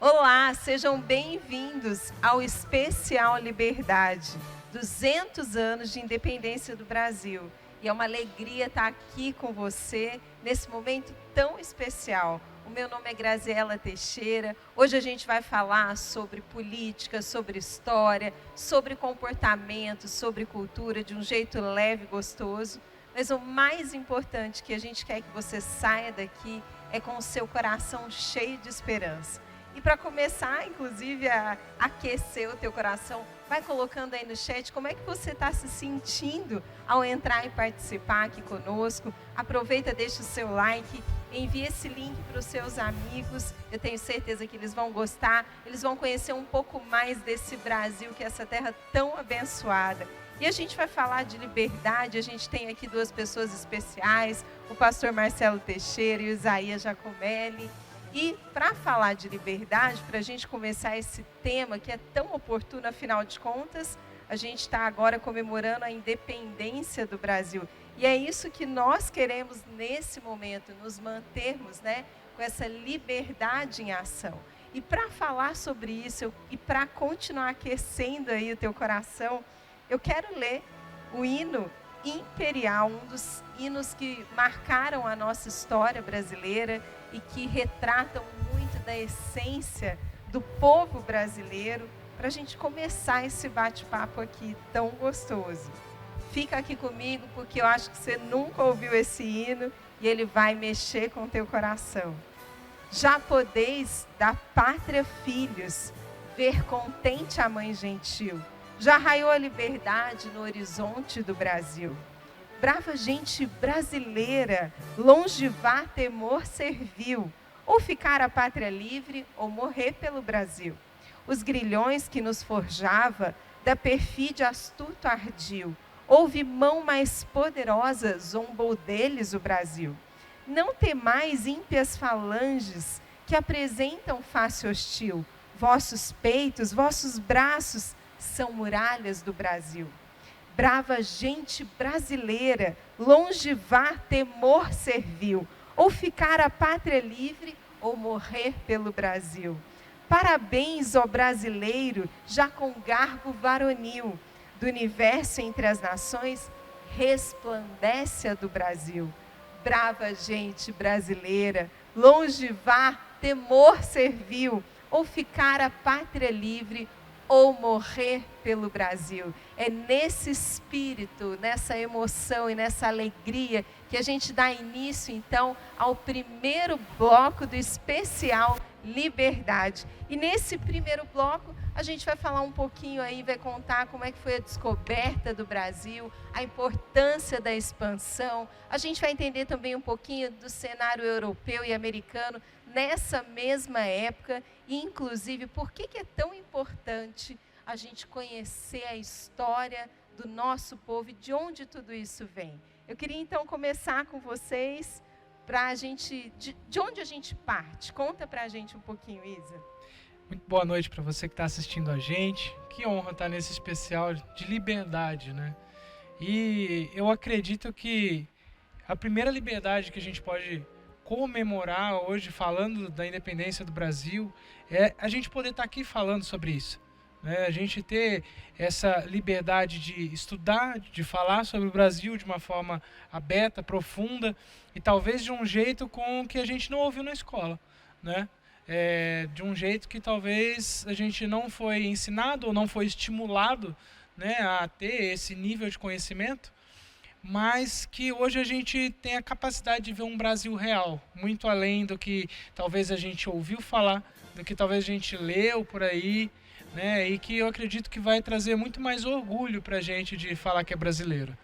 Olá, sejam bem-vindos ao Especial Liberdade, 200 anos de independência do Brasil. E é uma alegria estar aqui com você nesse momento tão especial. O meu nome é Graziela Teixeira. Hoje a gente vai falar sobre política, sobre história, sobre comportamento, sobre cultura, de um jeito leve e gostoso. Mas o mais importante que a gente quer que você saia daqui é com o seu coração cheio de esperança. E para começar, inclusive, a aquecer o teu coração, vai colocando aí no chat como é que você está se sentindo ao entrar e participar aqui conosco. Aproveita, deixa o seu like, envie esse link para os seus amigos. Eu tenho certeza que eles vão gostar, eles vão conhecer um pouco mais desse Brasil, que é essa terra tão abençoada. E a gente vai falar de liberdade, a gente tem aqui duas pessoas especiais, o pastor Marcelo Teixeira e o Isaías Giacomelli. E para falar de liberdade, para a gente começar esse tema que é tão oportuno, afinal de contas, a gente está agora comemorando a independência do Brasil. E é isso que nós queremos nesse momento, nos mantermos, com essa liberdade em ação. E para falar sobre isso e para continuar aquecendo aí o teu coração, eu quero ler o hino imperial, um dos hinos que marcaram a nossa história brasileira e que retratam muito da essência do povo brasileiro, para a gente começar esse bate-papo aqui tão gostoso. Fica aqui comigo, porque eu acho que você nunca ouviu esse hino e ele vai mexer com o teu coração. Já podeis da pátria filhos, ver contente a mãe gentil. Já raiou a liberdade no horizonte do Brasil. Brava gente brasileira, longe vá temor servil, ou ficar a pátria livre, ou morrer pelo Brasil. Os grilhões que nos forjava, da perfídia astuto ardil, houve mão mais poderosa, zombou deles o Brasil. Não temais ímpias falanges, que apresentam face hostil, vossos peitos, vossos braços, são muralhas do Brasil. Brava gente brasileira, longe vá temor servil, ou ficar a pátria livre, ou morrer pelo Brasil. Parabéns, ó brasileiro, já com garbo varonil, do universo entre as nações, resplandece a do Brasil. Brava gente brasileira, longe vá temor servil, ou ficar a pátria livre, ou morrer pelo Brasil. É nesse espírito, nessa emoção e nessa alegria que a gente dá início, então, ao primeiro bloco do especial Liberdade. E nesse primeiro bloco, a gente vai falar um pouquinho aí, vai contar como é que foi a descoberta do Brasil, a importância da expansão. A gente vai entender também um pouquinho do cenário europeu e americano nessa mesma época, e inclusive por que é tão importante a gente conhecer a história do nosso povo e de onde tudo isso vem. Eu queria então começar com vocês, para a gente, de onde a gente parte? Conta para a gente um pouquinho, Isa. Muito boa noite para você que está assistindo a gente. Que honra estar nesse especial de liberdade, né? E eu acredito que a primeira liberdade que a gente pode comemorar hoje, falando da independência do Brasil, é a gente poder estar aqui falando sobre isso. Né? A gente ter essa liberdade de estudar, de falar sobre o Brasil de uma forma aberta, profunda, e talvez de um jeito com que a gente não ouviu na escola, né? De um jeito que talvez a gente não foi ensinado ou não foi estimulado, né, a ter esse nível de conhecimento, mas que hoje a gente tem a capacidade de ver um Brasil real, muito além do que talvez a gente ouviu falar, do que talvez a gente leu por aí, né, e que eu acredito que vai trazer muito mais orgulho para a gente de falar que é brasileiro.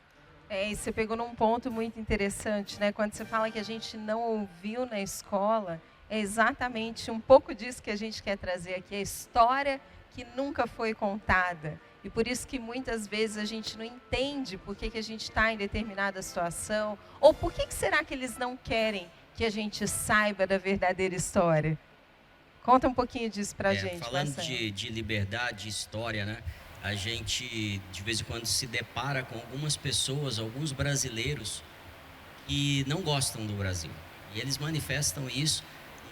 E você pegou num ponto muito interessante, né? Quando você fala que a gente não ouviu na escola, é exatamente um pouco disso que a gente quer trazer aqui, a história que nunca foi contada. E por isso que muitas vezes a gente não entende por que a gente está em determinada situação, ou por que será que eles não querem que a gente saiba da verdadeira história. Conta um pouquinho disso pra gente, falando de liberdade, história, né? A gente, de vez em quando, se depara com algumas pessoas, alguns brasileiros, que não gostam do Brasil. E eles manifestam isso,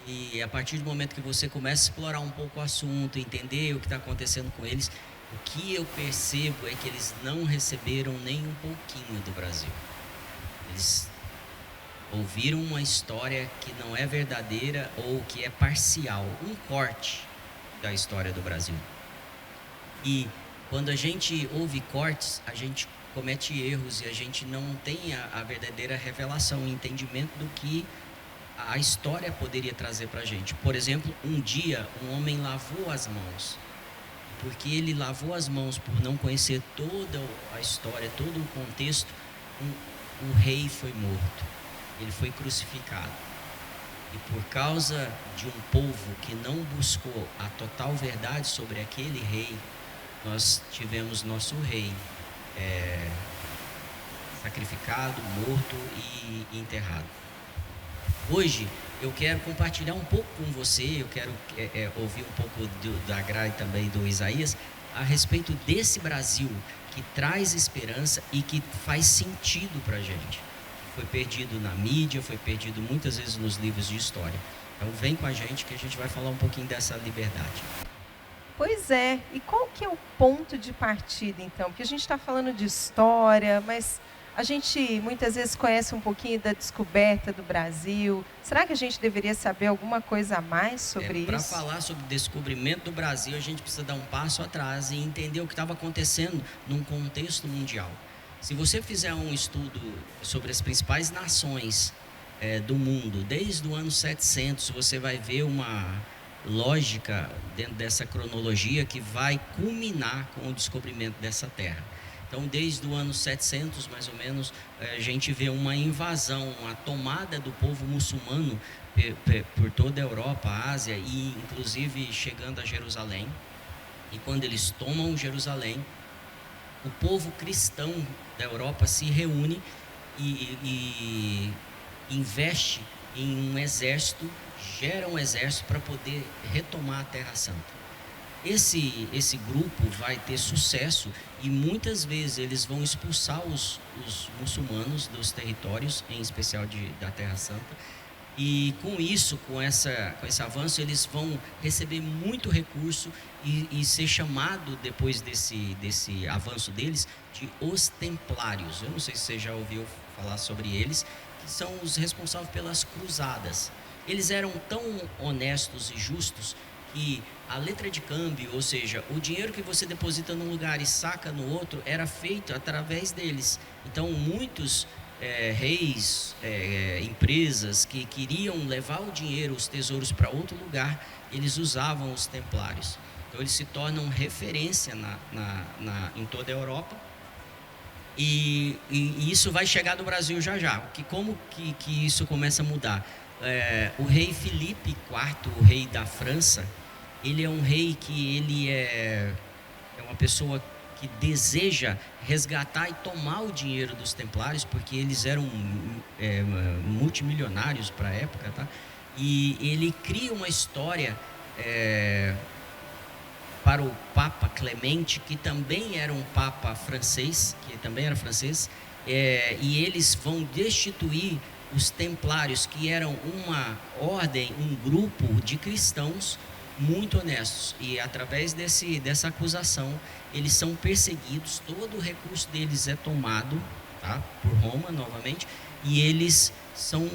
e a partir do momento que você começa a explorar um pouco o assunto, entender o que está acontecendo com eles, o que eu percebo é que eles não receberam nem um pouquinho do Brasil. Eles ouviram uma história que não é verdadeira ou que é parcial, um corte da história do Brasil. E quando a gente ouve cortes, a gente comete erros e a gente não tem a verdadeira revelação, o entendimento do que a história poderia trazer para a gente. Por exemplo, um dia um homem lavou as mãos. Porque ele lavou as mãos por não conhecer toda a história, todo o contexto, o rei foi morto. Ele foi crucificado. E por causa de um povo que não buscou a total verdade sobre aquele rei, nós tivemos nosso rei sacrificado, morto e enterrado. Hoje eu quero compartilhar um pouco com você, eu quero ouvir um pouco da Gra e também do Isaías a respeito desse Brasil que traz esperança e que faz sentido para a gente. Foi perdido na mídia, foi perdido muitas vezes nos livros de história. Então vem com a gente que a gente vai falar um pouquinho dessa liberdade. Pois é, e qual que é o ponto de partida então? Porque a gente está falando de história, mas a gente muitas vezes conhece um pouquinho da descoberta do Brasil. Será que a gente deveria saber alguma coisa a mais sobre isso? Para falar sobre o descobrimento do Brasil, a gente precisa dar um passo atrás e entender o que estava acontecendo num contexto mundial. Se você fizer um estudo sobre as principais nações do mundo, desde o ano 700, você vai ver uma lógica dentro dessa cronologia que vai culminar com o descobrimento dessa terra. Então, desde o ano 700, mais ou menos, a gente vê uma invasão, a tomada do povo muçulmano por toda a Europa, a Ásia e inclusive chegando a Jerusalém. E quando eles tomam Jerusalém, o povo cristão da Europa se reúne e investe em um exército, gera um exército para poder retomar a Terra Santa. Esse grupo vai ter sucesso e muitas vezes eles vão expulsar os muçulmanos dos territórios, em especial da Terra Santa. E com isso, com esse avanço, eles vão receber muito recurso e ser chamado, depois desse avanço deles, de os Templários. Eu não sei se você já ouviu falar sobre eles, que são os responsáveis pelas cruzadas. Eles eram tão honestos e justos que a letra de câmbio, ou seja, o dinheiro que você deposita num lugar e saca no outro, era feito através deles. Então, muitos reis, empresas que queriam levar o dinheiro, os tesouros para outro lugar, eles usavam os templários. Então, eles se tornam referência em toda a Europa. E isso vai chegar no Brasil já já. Como que isso começa a mudar? O rei Filipe IV, o rei da França, ele é um rei que ele é uma pessoa que deseja resgatar e tomar o dinheiro dos templários, porque eles eram multimilionários para a época, tá? E ele cria uma história para o Papa Clemente, que também era um Papa francês, e eles vão destituir os templários, que eram uma ordem, um grupo de cristãos muito honestos, e através dessa acusação eles são perseguidos, todo o recurso deles é tomado, tá, por Roma novamente, e eles são,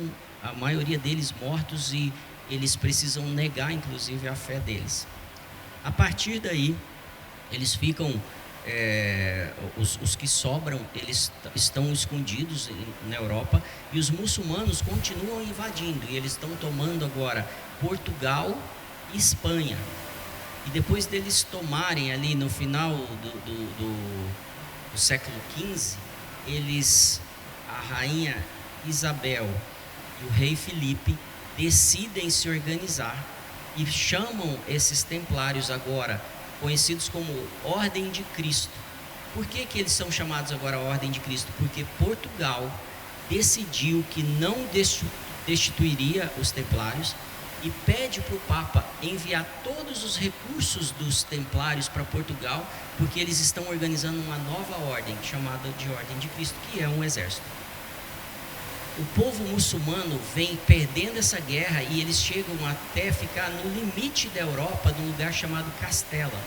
a maioria deles, mortos, e eles precisam negar inclusive a fé deles. A partir daí eles ficam, os que sobram, eles estão escondidos na Europa, e os muçulmanos continuam invadindo, e eles estão tomando agora Portugal e Espanha. E depois deles tomarem ali no final do século XV, a rainha Isabel e o rei Filipe decidem se organizar e chamam esses templários agora, conhecidos como Ordem de Cristo. Por que eles são chamados agora Ordem de Cristo? Porque Portugal decidiu que não destituiria os templários e pede para o Papa enviar todos os recursos dos templários para Portugal, porque eles estão organizando uma nova ordem, chamada de Ordem de Cristo, que é um exército. O povo muçulmano vem perdendo essa guerra e eles chegam até ficar no limite da Europa, num lugar chamado Castela,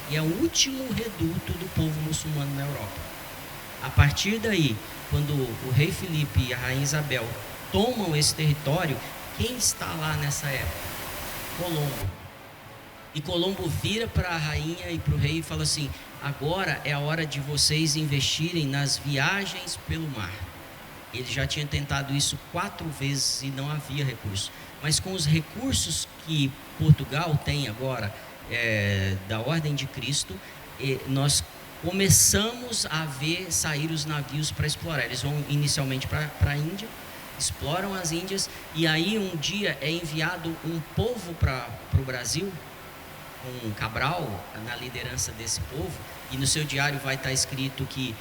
e é o último reduto do povo muçulmano na Europa. A partir daí, quando o rei Filipe e a rainha Isabel tomam esse território, quem está lá nessa época? Colombo. E Colombo vira para a rainha e para o rei e fala assim: agora é a hora de vocês investirem nas viagens pelo mar. Ele já tinha tentado isso 4 vezes e não havia recurso. Mas com os recursos que Portugal tem agora, da Ordem de Cristo, nós começamos a ver sair os navios para explorar. Eles vão inicialmente para a Índia, exploram as Índias, e aí um dia é enviado um povo para o Brasil, um Cabral na liderança desse povo, e no seu diário vai estar escrito que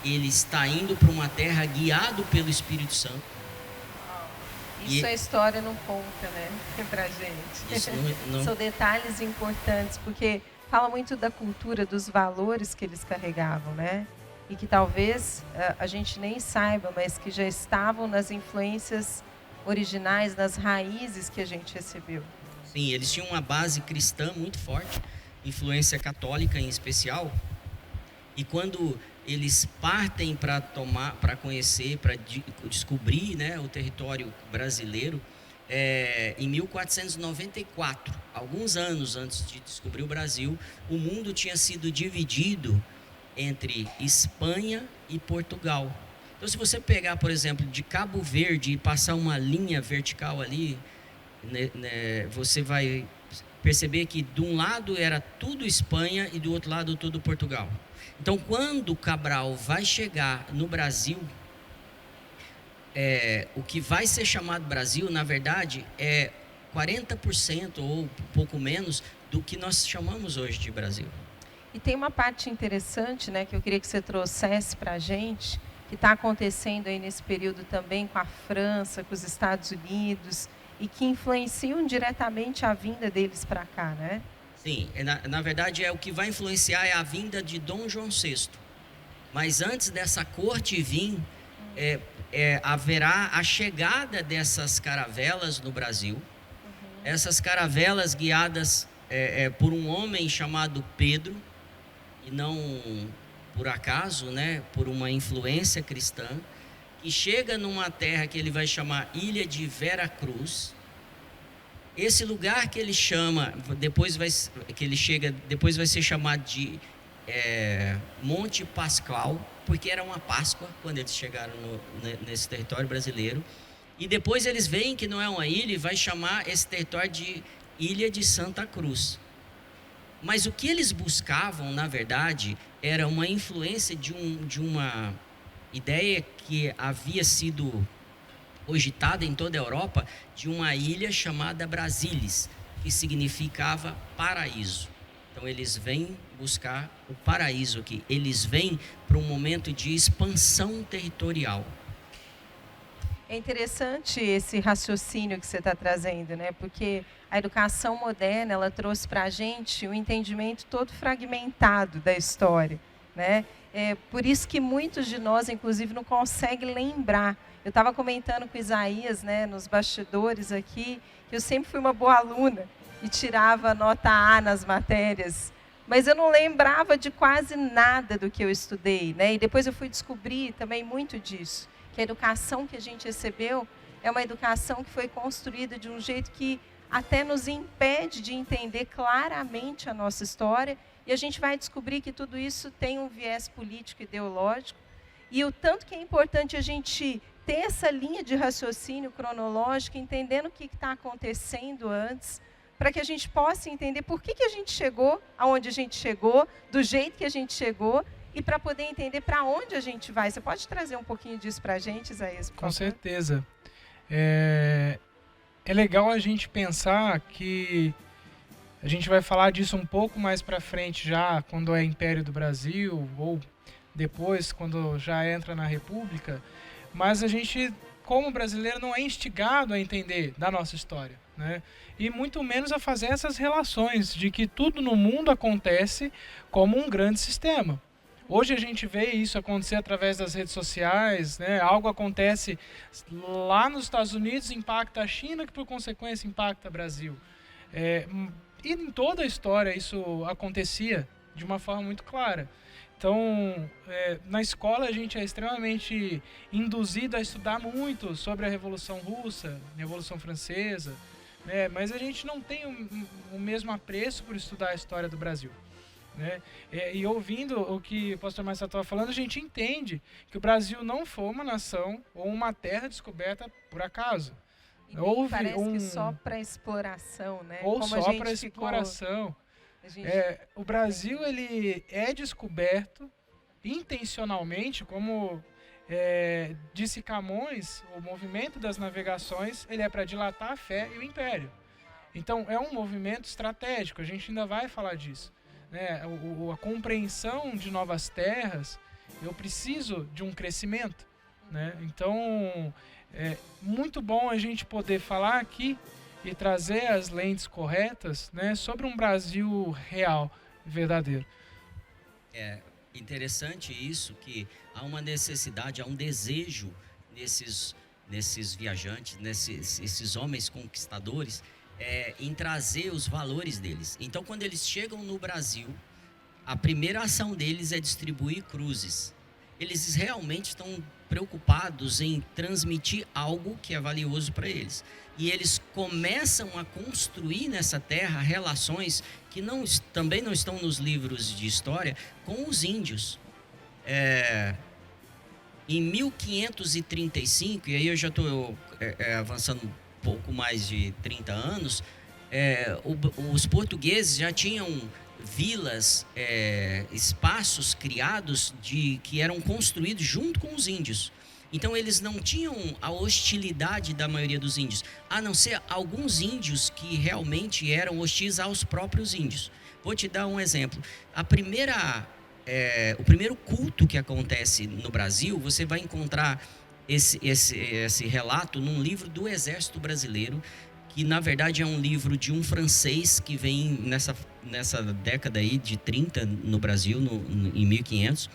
ele está indo para uma terra guiado pelo Espírito Santo. Isso a história não conta, né, pra gente. Isso não... São detalhes importantes, porque fala muito da cultura, dos valores que eles carregavam, né? E que talvez a gente nem saiba, mas que já estavam nas influências originais, nas raízes que a gente recebeu. Sim, eles tinham uma base cristã muito forte, influência católica em especial, e quando eles partem para conhecer, para descobrir, né, o território brasileiro, em 1494, alguns anos antes de descobrir o Brasil, o mundo tinha sido dividido entre Espanha e Portugal. Então, se você pegar, por exemplo, de Cabo Verde e passar uma linha vertical ali, você vai perceber que de um lado era tudo Espanha e do outro lado tudo Portugal. Então, quando Cabral vai chegar no Brasil, o que vai ser chamado Brasil, na verdade, é 40% ou um pouco menos do que nós chamamos hoje de Brasil. E tem uma parte interessante, né, que eu queria que você trouxesse para a gente, que está acontecendo aí nesse período também com a França, com os Estados Unidos, e que influenciam diretamente a vinda deles para cá, né? Sim, na verdade o que vai influenciar é a vinda de Dom João VI. Mas antes dessa corte vir, haverá a chegada dessas caravelas no Brasil. Essas caravelas guiadas por um homem chamado Pedro, e não por acaso, né, por uma influência cristã, que chega numa terra que ele vai chamar Ilha de Vera Cruz. Esse lugar que ele chama, depois vai ser chamado de Monte Pascoal, porque era uma Páscoa quando eles chegaram nesse território brasileiro. E depois eles veem que não é uma ilha e vai chamar esse território de Ilha de Santa Cruz. Mas o que eles buscavam, na verdade, era uma influência de uma ideia que havia sido cogitada em toda a Europa, de uma ilha chamada Brasilis, que significava paraíso. Então eles vêm buscar o paraíso aqui, eles vêm para um momento de expansão territorial. É interessante esse raciocínio que você está trazendo, né? Porque a educação moderna, ela trouxe para a gente um entendimento todo fragmentado da história, né? Por isso que muitos de nós, inclusive, não conseguem lembrar. Eu estava comentando com o Isaías, né, nos bastidores aqui, que eu sempre fui uma boa aluna e tirava nota A nas matérias, mas eu não lembrava de quase nada do que eu estudei, né? E depois eu fui descobrir também muito disso, que a educação que a gente recebeu é uma educação que foi construída de um jeito que até nos impede de entender claramente a nossa história, e a gente vai descobrir que tudo isso tem um viés político e ideológico, e o tanto que é importante a gente ter essa linha de raciocínio cronológico, entendendo o que está acontecendo antes, para que a gente possa entender por que a gente chegou aonde a gente chegou, do jeito que a gente chegou, e para poder entender para onde a gente vai. Você pode trazer um pouquinho disso para a gente, Isaías? Com certeza. É legal a gente pensar que a gente vai falar disso um pouco mais para frente já, quando é Império do Brasil, ou depois, quando já entra na República, mas a gente, como brasileiro, não é instigado a entender da nossa história, né? E muito menos a fazer essas relações de que tudo no mundo acontece como um grande sistema. Hoje a gente vê isso acontecer através das redes sociais, né? Algo acontece lá nos Estados Unidos, impacta a China, que por consequência impacta o Brasil. E em toda a história isso acontecia de uma forma muito clara. Então, na escola a gente é extremamente induzido a estudar muito sobre a Revolução Russa, a Revolução Francesa, né? Mas a gente não tem o mesmo apreço por estudar a história do Brasil, né? E ouvindo o que o pastor Marcelo estava falando, a gente entende que o Brasil não foi uma nação ou uma terra descoberta por acaso. E parece que só para exploração, né? Ou como só para exploração. O Brasil ele é descoberto intencionalmente, como disse Camões, o movimento das navegações ele é para dilatar a fé e o império. Então é um movimento estratégico, a gente ainda vai falar disso, né? A compreensão de novas terras, eu preciso de um crescimento, né? Então é muito bom a gente poder falar aqui e trazer as lentes corretas, né, sobre um Brasil real, verdadeiro. É interessante isso, que há uma necessidade, há um desejo nesses viajantes, nesses homens conquistadores, em trazer os valores deles. Então, quando eles chegam no Brasil, a primeira ação deles é distribuir cruzes. Eles realmente estão preocupados em transmitir algo que é valioso para eles. E eles começam a construir nessa terra relações que também não estão nos livros de história com os índios. Em 1535, e aí eu já estou avançando um pouco mais de 30 anos, os portugueses já tinham vilas, espaços criados que eram construídos junto com os índios. Então eles não tinham a hostilidade da maioria dos índios, a não ser alguns índios que realmente eram hostis aos próprios índios. Vou te dar um exemplo. O primeiro culto que acontece no Brasil, você vai encontrar esse relato num livro do Exército Brasileiro, que na verdade é um livro de um francês que vem nessa década aí de 30 no Brasil, em 1500.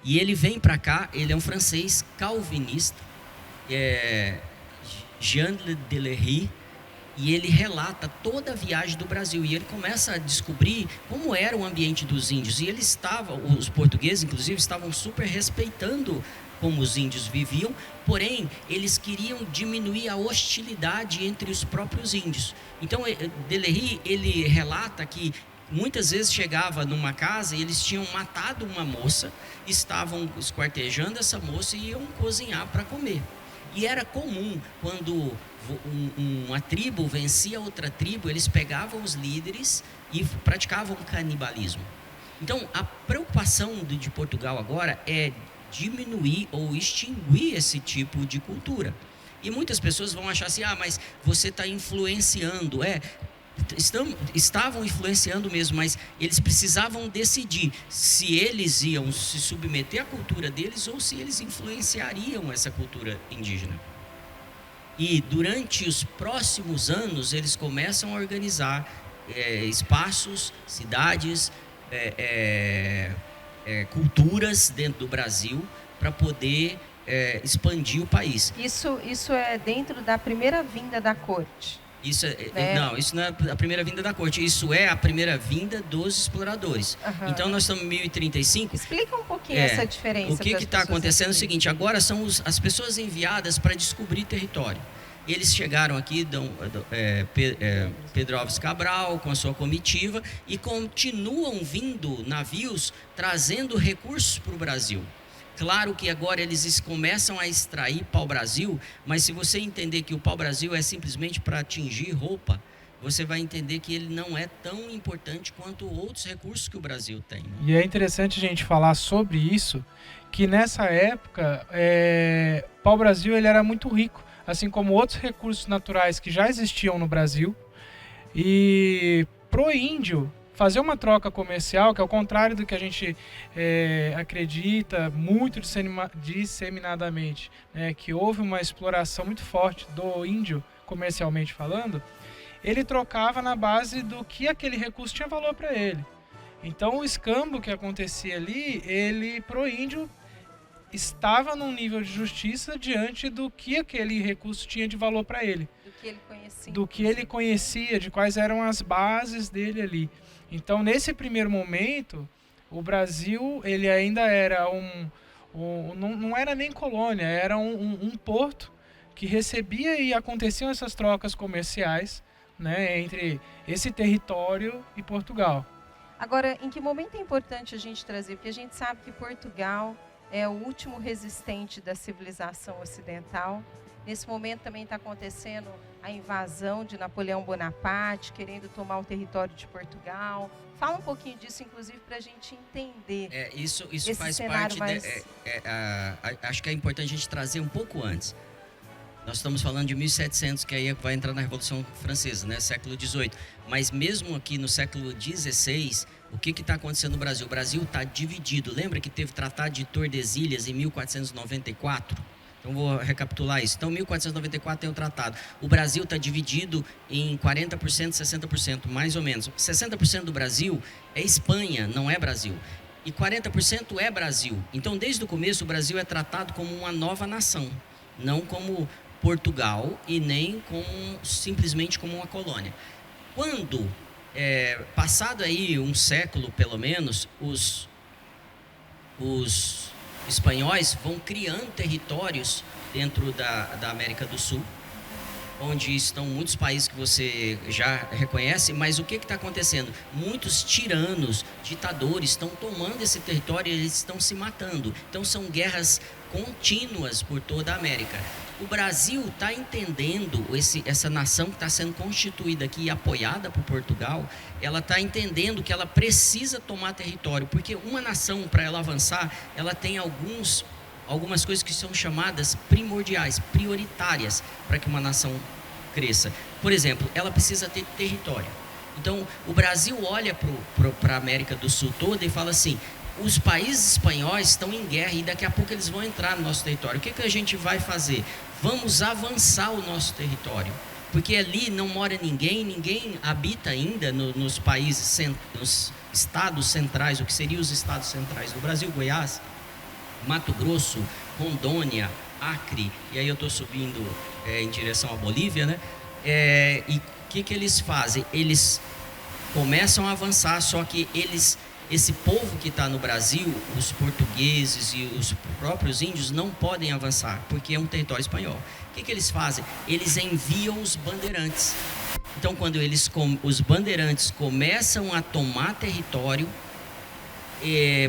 E ele vem para cá, ele é um francês calvinista, Jean de Delery, e ele relata toda a viagem do Brasil. E ele começa a descobrir como era o ambiente dos índios. E os portugueses, inclusive, estavam super respeitando como os índios viviam, porém, eles queriam diminuir a hostilidade entre os próprios índios. Então, Delery, ele relata que muitas vezes chegava numa casa e eles tinham matado uma moça, estavam esquartejando essa moça e iam cozinhar para comer. E era comum, quando uma tribo vencia outra tribo, eles pegavam os líderes e praticavam canibalismo. Então, a preocupação de Portugal agora é diminuir ou extinguir esse tipo de cultura. E muitas pessoas vão achar assim, mas você está influenciando. Estavam influenciando mesmo, mas eles precisavam decidir se eles iam se submeter à cultura deles ou se eles influenciariam essa cultura indígena. E durante os próximos anos, eles começam a organizar espaços, cidades, culturas dentro do Brasil para poder expandir o país. Isso é dentro da primeira vinda da corte? Não, isso não é a primeira vinda da corte, isso é a primeira vinda dos exploradores. Uhum. Então nós estamos em 1035. Explica um pouquinho essa diferença. O que está acontecendo é o seguinte: agora são as pessoas enviadas para descobrir território. Eles chegaram aqui, Pedro Álvares Cabral com a sua comitiva, e continuam vindo navios trazendo recursos para o Brasil. Claro que agora eles começam a extrair pau-brasil, mas se você entender que o pau-brasil é simplesmente para atingir roupa, você vai entender que ele não é tão importante quanto outros recursos que o Brasil tem, né? E é interessante a gente falar sobre isso, que nessa época, o pau-brasil ele era muito rico, assim como outros recursos naturais que já existiam no Brasil. E pro índio fazer uma troca comercial, que é o contrário do que a gente acredita muito disseminadamente, né, que houve uma exploração muito forte do índio comercialmente falando, ele trocava na base do que aquele recurso tinha valor para ele. Então o escambo que acontecia ali, ele pro índio estava num nível de justiça diante do que aquele recurso tinha de valor para ele. Do que ele conhecia. Do que ele conhecia, de quais eram as bases dele ali. Então, nesse primeiro momento, o Brasil ele ainda era não era nem colônia, era um porto que recebia e aconteciam essas trocas comerciais, né, entre esse território e Portugal. Agora, em que momento é importante a gente trazer? Porque a gente sabe que Portugal é o último resistente da civilização ocidental. Nesse momento também está acontecendo a invasão de Napoleão Bonaparte, querendo tomar o território de Portugal. Fala um pouquinho disso, inclusive, para a gente entender. Isso esse faz cenário parte. Acho que é importante a gente trazer um pouco antes. Nós estamos falando de 1700, que aí vai entrar na Revolução Francesa, né? Século XVIII. Mas mesmo aqui no século XVI, o que está acontecendo no Brasil? O Brasil está dividido. Lembra que teve Tratado de Tordesilhas em 1494? Então, vou recapitular isso. Então, 1494 tem o tratado. O Brasil está dividido em 40%, 60%, mais ou menos. 60% do Brasil é Espanha, não é Brasil. E 40% é Brasil. Então, desde o começo, o Brasil é tratado como uma nova nação. Não como Portugal e nem simplesmente como uma colônia. Quando, passado aí um século, pelo menos, os espanhóis vão criando territórios dentro da América do Sul, onde estão muitos países que você já reconhece, mas o que está acontecendo? Muitos tiranos, ditadores estão tomando esse território e eles estão se matando. Então são guerras contínuas por toda a América. O Brasil está entendendo, essa nação que está sendo constituída aqui e apoiada por Portugal, ela está entendendo que ela precisa tomar território, porque uma nação, para ela avançar, ela tem algumas coisas que são chamadas primordiais, prioritárias, para que uma nação cresça. Por exemplo, ela precisa ter território. Então, o Brasil olha para a América do Sul toda e fala assim: os países espanhóis estão em guerra e daqui a pouco eles vão entrar no nosso território. O que a gente vai fazer? Vamos avançar o nosso território, porque ali não mora ninguém habita ainda nos países, nos estados centrais, o que seriam os estados centrais do Brasil: Goiás, Mato Grosso, Rondônia, Acre, e aí eu estou subindo em direção à Bolívia, né? E o que eles fazem? Eles começam a avançar, só que esse povo que está no Brasil, os portugueses e os próprios índios, não podem avançar, porque é um território espanhol. O que eles fazem? Eles enviam os bandeirantes. Então, quando os bandeirantes começam a tomar território,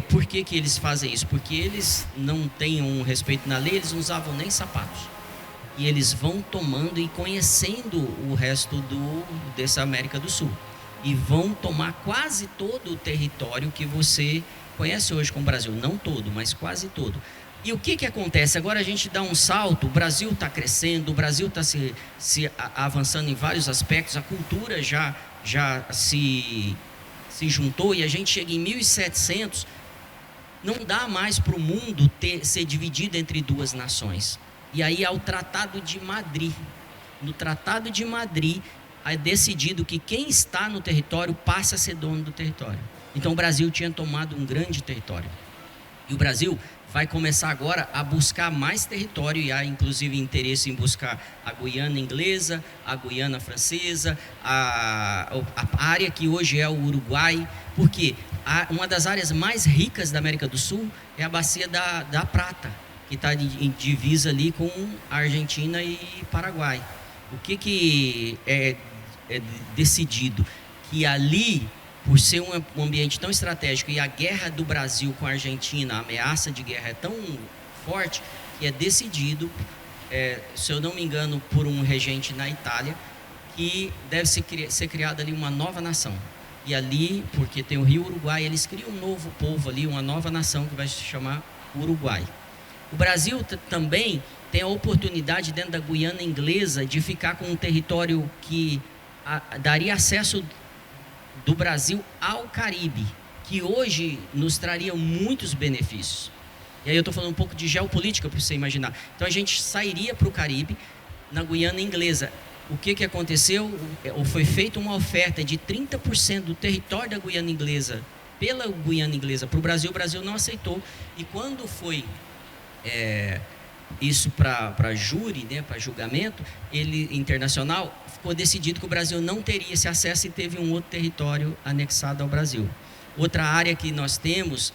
por que eles fazem isso? Porque eles não têm um respeito na lei, eles não usavam nem sapatos. E eles vão tomando e conhecendo o resto dessa América do Sul. E vão tomar quase todo o território que você conhece hoje como Brasil. Não todo, mas quase todo. E o que acontece? Agora a gente dá um salto, o Brasil está crescendo, o Brasil está se avançando em vários aspectos, a cultura já se juntou e a gente chega em 1700, não dá mais para o mundo ser dividido entre duas nações. E aí há o Tratado de Madrid. No Tratado de Madrid, é decidido que quem está no território passa a ser dono do território. Então o Brasil tinha tomado um grande território. E o Brasil vai começar agora a buscar mais território, e há inclusive interesse em buscar a Guiana Inglesa, a Guiana Francesa, a área que hoje é o Uruguai, porque uma das áreas mais ricas da América do Sul é a Bacia da Prata, que está em divisa ali com a Argentina e Paraguai. O que é decidido? Que ali, por ser um ambiente tão estratégico, e a guerra do Brasil com a Argentina, a ameaça de guerra é tão forte, que é decidido, se eu não me engano, por um regente na Itália, que deve ser criada ali uma nova nação. E ali, porque tem o rio Uruguai, eles criam um novo povo ali, uma nova nação que vai se chamar Uruguai. O Brasil também tem a oportunidade dentro da Guiana Inglesa de ficar com um território que daria acesso do Brasil ao Caribe, que hoje nos traria muitos benefícios. E aí eu estou falando um pouco de geopolítica para você imaginar. Então a gente sairia para o Caribe na Guiana Inglesa. O que aconteceu? Foi feita uma oferta de 30% do território da Guiana Inglesa pela Guiana Inglesa para o Brasil não aceitou. E quando foi isso para júri, né, para julgamento internacional, ficou decidido que o Brasil não teria esse acesso e teve um outro território anexado ao Brasil. Outra área que nós temos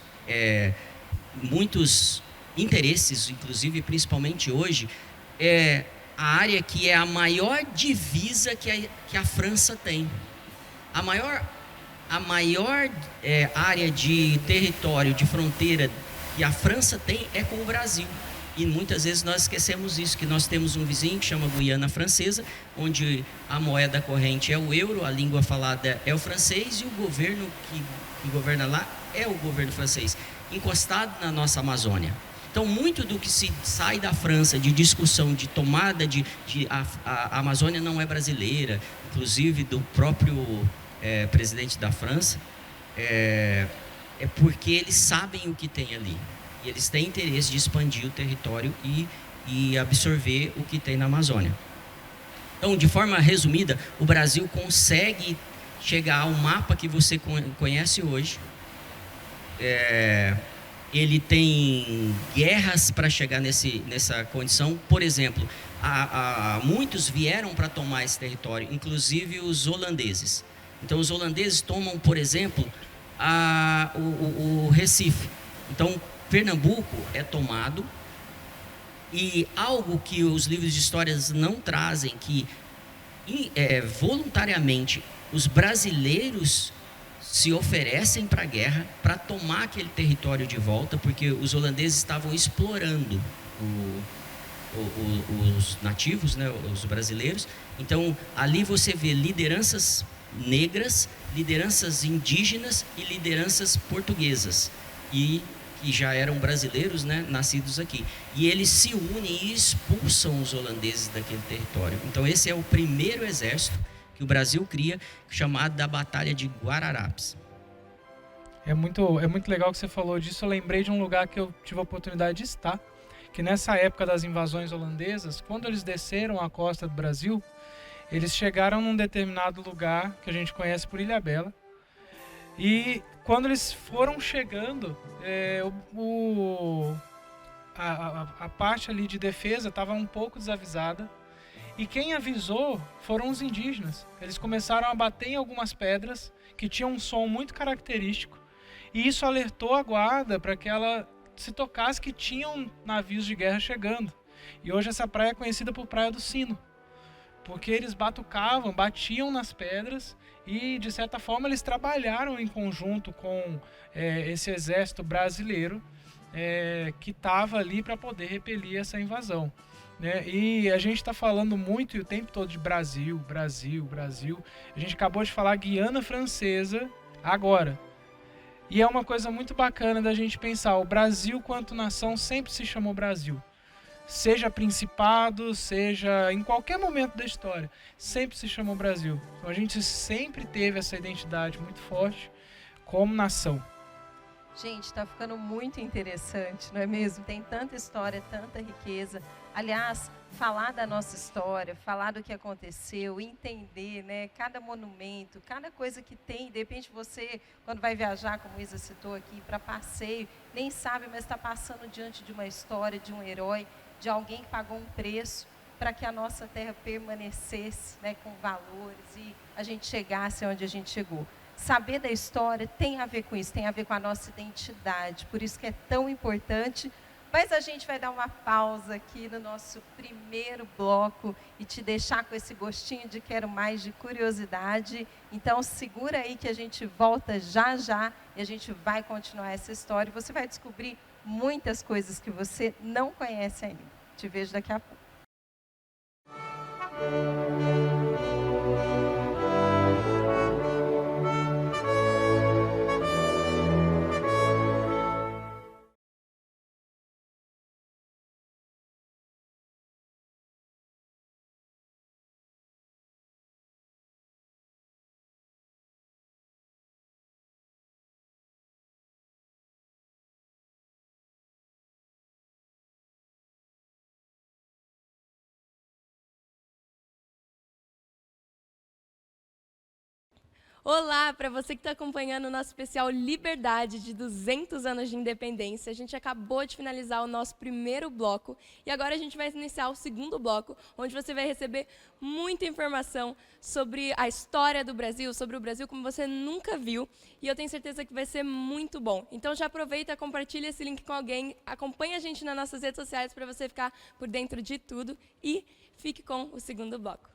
muitos interesses, inclusive principalmente hoje, é a área que é a maior divisa que a França tem. A maior área de território, de fronteira que a França tem é com o Brasil. E muitas vezes nós esquecemos isso, que nós temos um vizinho que chama Guiana Francesa, onde a moeda corrente é o euro, a língua falada é o francês e o governo que governa lá é o governo francês, encostado na nossa Amazônia. Então, muito do que se sai da França de discussão, de tomada a Amazônia não é brasileira, inclusive do próprio presidente da França, é porque eles sabem o que tem ali. E eles têm interesse de expandir o território e absorver o que tem na Amazônia. Então, de forma resumida, o Brasil consegue chegar ao mapa que você conhece hoje. Ele tem guerras para chegar nessa condição. Por exemplo, muitos vieram para tomar esse território, inclusive os holandeses. Então, os holandeses tomam, por exemplo, o Recife. Então, Pernambuco é tomado, e algo que os livros de histórias não trazem, que voluntariamente os brasileiros se oferecem para a guerra, para tomar aquele território de volta, porque os holandeses estavam explorando os nativos, né, os brasileiros. Então, ali você vê lideranças negras, lideranças indígenas e lideranças portuguesas, e que já eram brasileiros, né, nascidos aqui. E eles se unem e expulsam os holandeses daquele território. Então, esse é o primeiro exército que o Brasil cria, chamado da Batalha de Guararapes. É muito legal que você falou disso. Eu lembrei de um lugar que eu tive a oportunidade de estar, que nessa época das invasões holandesas, quando eles desceram a costa do Brasil, eles chegaram num determinado lugar que a gente conhece por Ilhabela. E quando eles foram chegando, a parte ali de defesa estava um pouco desavisada. E quem avisou foram os indígenas. Eles começaram a bater em algumas pedras que tinham um som muito característico. E isso alertou a guarda para que ela se tocasse que tinham navios de guerra chegando. E hoje essa praia é conhecida por Praia do Sino, porque eles batiam nas pedras e, de certa forma, eles trabalharam em conjunto com esse exército brasileiro que estava ali para poder repelir essa invasão. Né? E a gente está falando muito o tempo todo de Brasil, Brasil, Brasil. A gente acabou de falar Guiana Francesa agora. E é uma coisa muito bacana da gente pensar. O Brasil, quanto nação, sempre se chamou Brasil. Seja principado, seja em qualquer momento da história, sempre se chamou Brasil. Então a gente sempre teve essa identidade muito forte como nação. Gente, está ficando muito interessante, não é mesmo? Tem tanta história, tanta riqueza. Aliás, falar da nossa história, falar do que aconteceu, entender, né, cada monumento, cada coisa que tem. De repente você, quando vai viajar, como a Isa citou aqui, para passeio, nem sabe, mas está passando diante de uma história, de um herói, de alguém que pagou um preço para que a nossa terra permanecesse, né, com valores e a gente chegasse onde a gente chegou. Saber da história tem a ver com isso, tem a ver com a nossa identidade, por isso que é tão importante. Mas a gente vai dar uma pausa aqui no nosso primeiro bloco e te deixar com esse gostinho de quero mais, de curiosidade. Então segura aí que a gente volta já já e a gente vai continuar essa história e você vai descobrir muitas coisas que você não conhece ainda. Te vejo daqui a pouco. Olá, para você que está acompanhando o nosso especial Liberdade de 200 anos de independência. A gente acabou de finalizar o nosso primeiro bloco e agora a gente vai iniciar o segundo bloco, onde você vai receber muita informação sobre a história do Brasil, sobre o Brasil como você nunca viu, e eu tenho certeza que vai ser muito bom. Então já aproveita, compartilha esse link com alguém, acompanha a gente nas nossas redes sociais para você ficar por dentro de tudo e fique com o segundo bloco.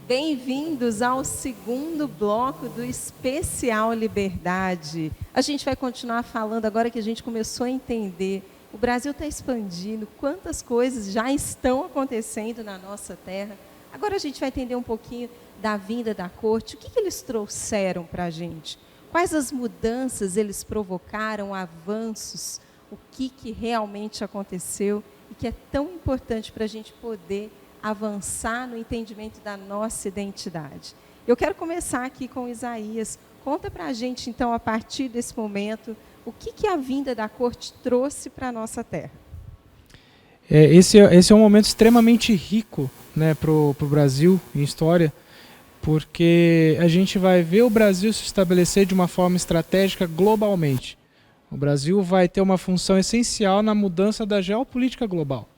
Bem-vindos ao segundo bloco do Especial Liberdade. A gente vai continuar falando agora que a gente começou a entender. O Brasil está expandindo, quantas coisas já estão acontecendo na nossa terra. Agora a gente vai entender um pouquinho da vinda da corte, o que eles trouxeram para a gente. Quais as mudanças eles provocaram, avanços, o que realmente aconteceu e que é tão importante para a gente poder avançar no entendimento da nossa identidade. Eu quero começar aqui com Isaías. Conta para a gente, então, a partir desse momento, o que a vinda da corte trouxe para a nossa terra. Esse é um momento extremamente rico, né, para o Brasil, em história, porque a gente vai ver o Brasil se estabelecer de uma forma estratégica globalmente. O Brasil vai ter uma função essencial na mudança da geopolítica global.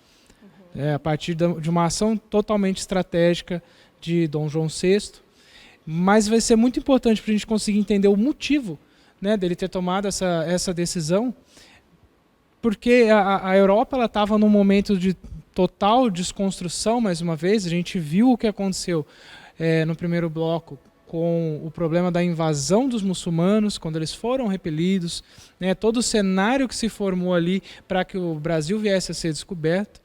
A partir de uma ação totalmente estratégica de Dom João VI, mas vai ser muito importante para a gente conseguir entender o motivo, né, dele ter tomado essa decisão, porque a Europa estava num momento de total desconstrução, mais uma vez. A gente viu o que aconteceu no primeiro bloco com o problema da invasão dos muçulmanos, quando eles foram repelidos, né, todo o cenário que se formou ali para que o Brasil viesse a ser descoberto.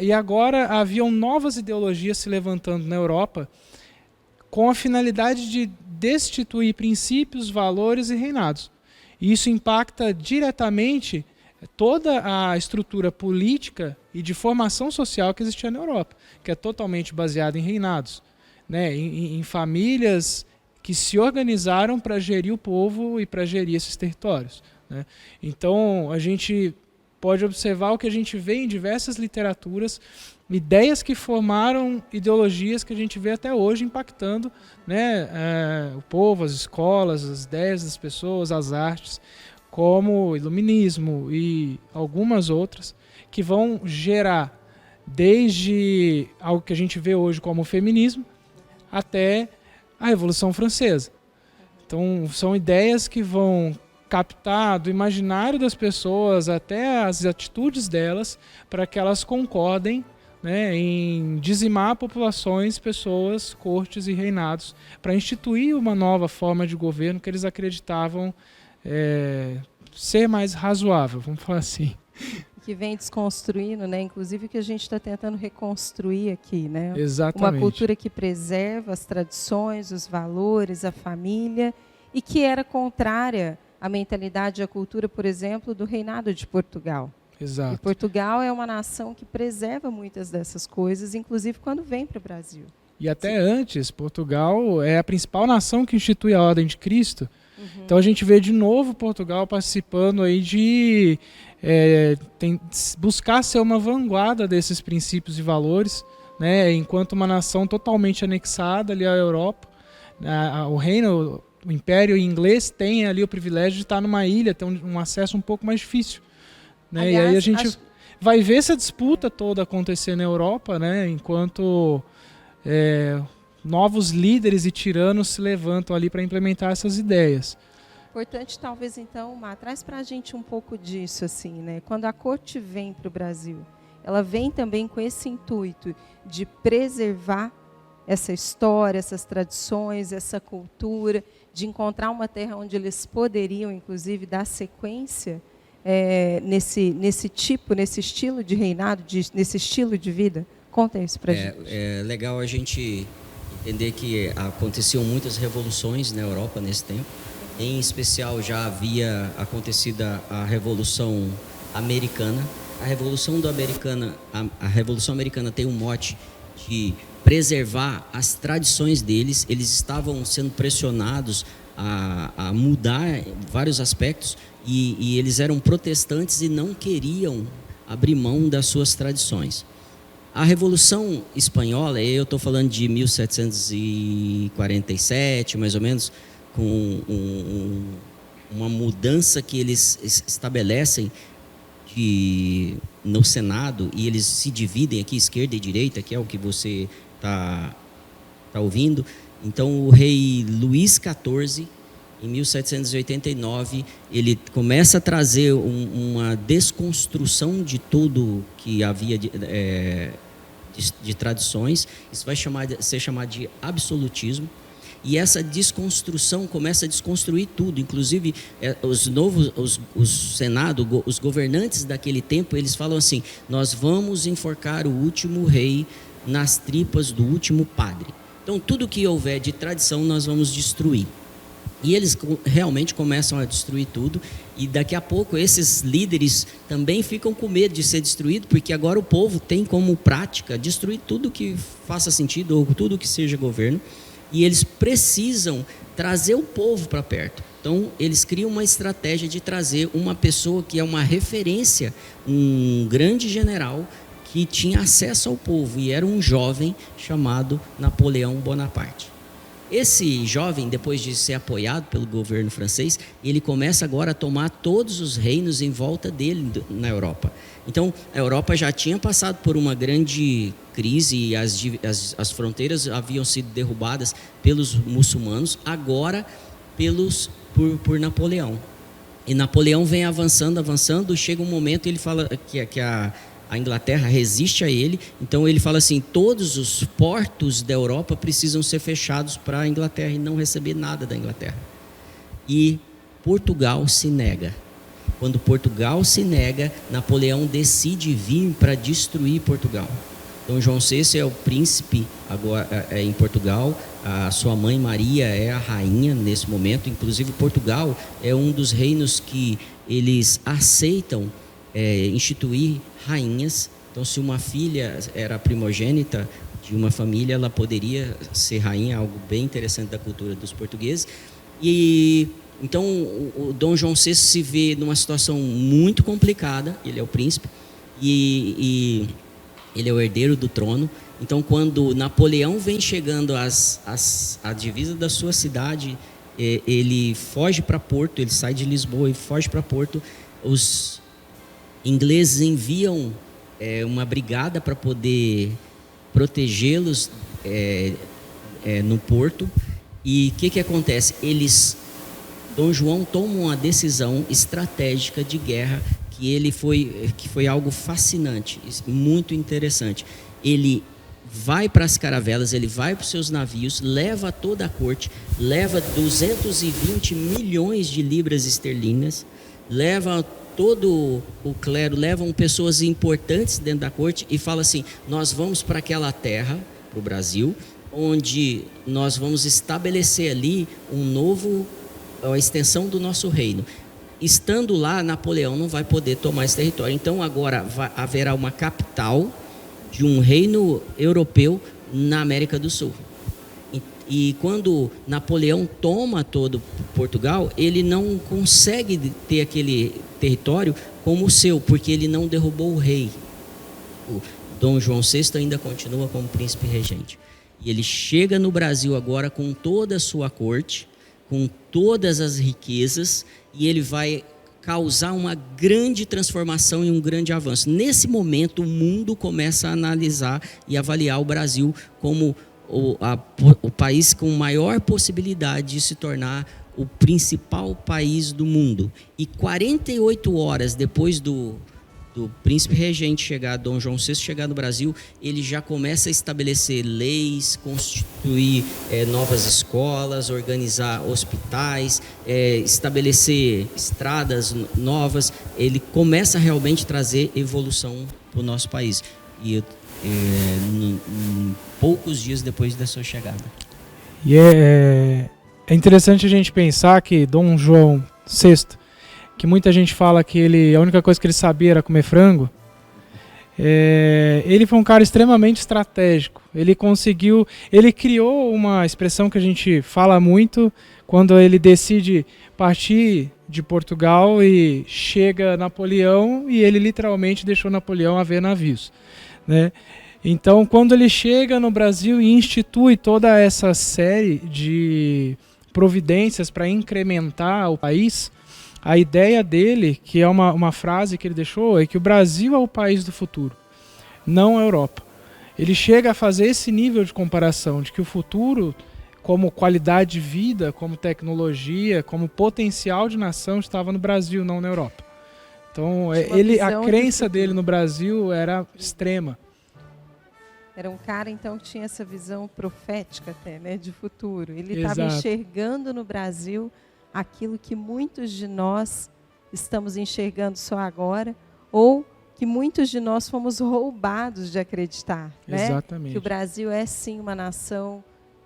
E agora haviam novas ideologias se levantando na Europa com a finalidade de destituir princípios, valores e reinados. E isso impacta diretamente toda a estrutura política e de formação social que existia na Europa, que é totalmente baseada em reinados, né, em famílias que se organizaram para gerir o povo e para gerir esses territórios, né. Então, a gente pode observar o que a gente vê em diversas literaturas, ideias que formaram ideologias que a gente vê até hoje impactando, né, o povo, as escolas, as ideias das pessoas, as artes, como o iluminismo e algumas outras, que vão gerar desde algo que a gente vê hoje como o feminismo até a Revolução Francesa. Então, são ideias que vão captar do imaginário das pessoas até as atitudes delas para que elas concordem, né, em dizimar populações, pessoas, cortes e reinados para instituir uma nova forma de governo que eles acreditavam ser mais razoável, vamos falar assim. Que vem desconstruindo, né? Inclusive o que a gente está tentando reconstruir aqui, né? Exatamente. Uma cultura que preserva as tradições, os valores, a família, e que era contrária à mentalidade e à cultura, por exemplo, do reinado de Portugal. Exato. E Portugal é uma nação que preserva muitas dessas coisas, inclusive quando vem para o Brasil. E até antes, Portugal é a principal nação que institui a Ordem de Cristo. Então a gente vê de novo Portugal participando aí de buscar ser uma vanguarda desses princípios e valores, né, enquanto uma nação totalmente anexada ali à Europa. O reino, o Império Inglês tem ali o privilégio de estar numa ilha, ter um acesso um pouco mais difícil. Né? Aliás, e aí a gente vai ver essa disputa toda acontecer na Europa, né, enquanto novos líderes e tiranos se levantam ali para implementar essas ideias. Importante, talvez, então, traz para a gente um pouco disso, assim, né? Quando a corte vem para o Brasil, ela vem também com esse intuito de preservar essa história, essas tradições, essa cultura, de encontrar uma terra onde eles poderiam, inclusive, dar sequência nesse estilo de reinado, nesse estilo de vida. Conta isso para a gente. É legal a gente entender que aconteciam muitas revoluções na Europa nesse tempo. Em especial, já havia acontecido a Revolução Americana. A Revolução Americana tem um mote de preservar as tradições deles. Eles estavam sendo pressionados a mudar vários aspectos, e eles eram protestantes e não queriam abrir mão das suas tradições. A Revolução Espanhola, eu estou falando de 1747, mais ou menos, com uma mudança que eles estabelecem no Senado, e eles se dividem aqui, esquerda e direita, que é o que você está ouvindo. Então, o rei Luís XIV, em 1789, ele começa a trazer uma desconstrução de tudo que havia de tradições. Isso vai ser chamado de absolutismo. E essa desconstrução começa a desconstruir tudo, inclusive o Senado, os governantes daquele tempo, eles falam assim: nós vamos enforcar o último rei nas tripas do último padre. Então, tudo que houver de tradição, nós vamos destruir. E eles realmente começam a destruir tudo, e daqui a pouco esses líderes também ficam com medo de ser destruído, porque agora o povo tem como prática destruir tudo que faça sentido, ou tudo que seja governo, e eles precisam trazer o povo para perto. Então, eles criam uma estratégia de trazer uma pessoa que é uma referência, um grande general que tinha acesso ao povo, e era um jovem chamado Napoleão Bonaparte. Esse jovem, depois de ser apoiado pelo governo francês, ele começa agora a tomar todos os reinos em volta dele na Europa. Então, a Europa já tinha passado por uma grande crise, e as fronteiras haviam sido derrubadas pelos muçulmanos, agora por Napoleão. E Napoleão vem avançando, chega um momento ele fala que a Inglaterra resiste a ele, então ele fala assim: todos os portos da Europa precisam ser fechados para a Inglaterra e não receber nada da Inglaterra. E Portugal se nega. Quando Portugal se nega, Napoleão decide vir para destruir Portugal. Dom João VI é o príncipe agora em Portugal, a sua mãe Maria é a rainha nesse momento. Inclusive, Portugal é um dos reinos que eles aceitam instituir rainhas. Então, se uma filha era primogênita de uma família, ela poderia ser rainha, algo bem interessante da cultura dos portugueses. E então o Dom João VI se vê numa situação muito complicada. Ele é o príncipe e ele é o herdeiro do trono. Então, quando Napoleão vem chegando à divisa da sua cidade, ele foge para Porto, ele sai de Lisboa e foge para Porto. Os ingleses enviam uma brigada para poder protegê-los no porto. E o que acontece? Dom João toma uma decisão estratégica de guerra que foi algo fascinante, muito interessante. Ele vai para as caravelas, ele vai para os seus navios, leva toda a corte, leva 220 milhões de libras esterlinas, leva todo o clero, levam pessoas importantes dentro da corte e fala assim: nós vamos para aquela terra, para o Brasil, onde nós vamos estabelecer ali a extensão do nosso reino. Estando lá, Napoleão não vai poder tomar esse território. Então agora haverá uma capital de um reino europeu na América do Sul. E quando Napoleão toma todo Portugal, ele não consegue ter aquele território como o seu, porque ele não derrubou o rei. O Dom João VI ainda continua como príncipe regente. E ele chega no Brasil agora com toda a sua corte, com todas as riquezas, e ele vai causar uma grande transformação e um grande avanço. Nesse momento, o mundo começa a analisar e avaliar o Brasil como o país com maior possibilidade de se tornar o principal país do mundo. E 48 horas depois do príncipe regente chegar, Dom João VI chegar no Brasil, ele já começa a estabelecer leis, constituir novas escolas, organizar hospitais, estabelecer estradas novas. Ele começa a realmente trazer evolução para o nosso país. E poucos dias depois da sua chegada. E é interessante a gente pensar que Dom João VI, que muita gente fala que a única coisa que ele sabia era comer frango, ele foi um cara extremamente estratégico. Ele criou uma expressão que a gente fala muito quando ele decide partir de Portugal e chega Napoleão e ele literalmente deixou Napoleão a ver navios, né? Então, quando ele chega no Brasil e institui toda essa série de providências para incrementar o país, a ideia dele, que é uma frase que ele deixou, é que o Brasil é o país do futuro, não a Europa. Ele chega a fazer esse nível de comparação, de que o futuro, como qualidade de vida, como tecnologia, como potencial de nação, estava no Brasil, não na Europa. Então, a crença dele no Brasil era extrema. Era um cara, então, que tinha essa visão profética até, né, de futuro. Ele estava enxergando no Brasil aquilo que muitos de nós estamos enxergando só agora, ou que muitos de nós fomos roubados de acreditar, né? Exatamente. Que o Brasil é, sim, uma nação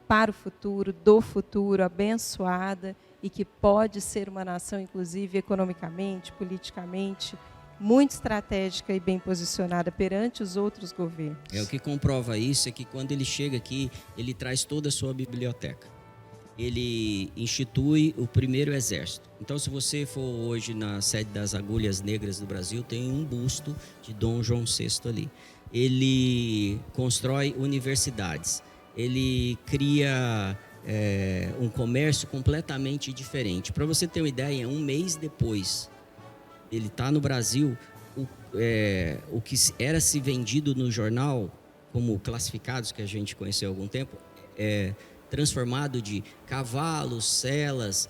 para o futuro, do futuro, abençoada, e que pode ser uma nação, inclusive, economicamente, politicamente, muito estratégica e bem posicionada perante os outros governos. O que comprova isso é que quando ele chega aqui, ele traz toda a sua biblioteca. Ele institui o primeiro exército. Então, se você for hoje na sede das Agulhas Negras do Brasil, tem um busto de Dom João VI ali. Ele constrói universidades. Ele cria um comércio completamente diferente. Para você ter uma ideia, um mês depois ele está no Brasil, o que era se vendido no jornal, como classificados que a gente conheceu há algum tempo, transformado de cavalos, celas,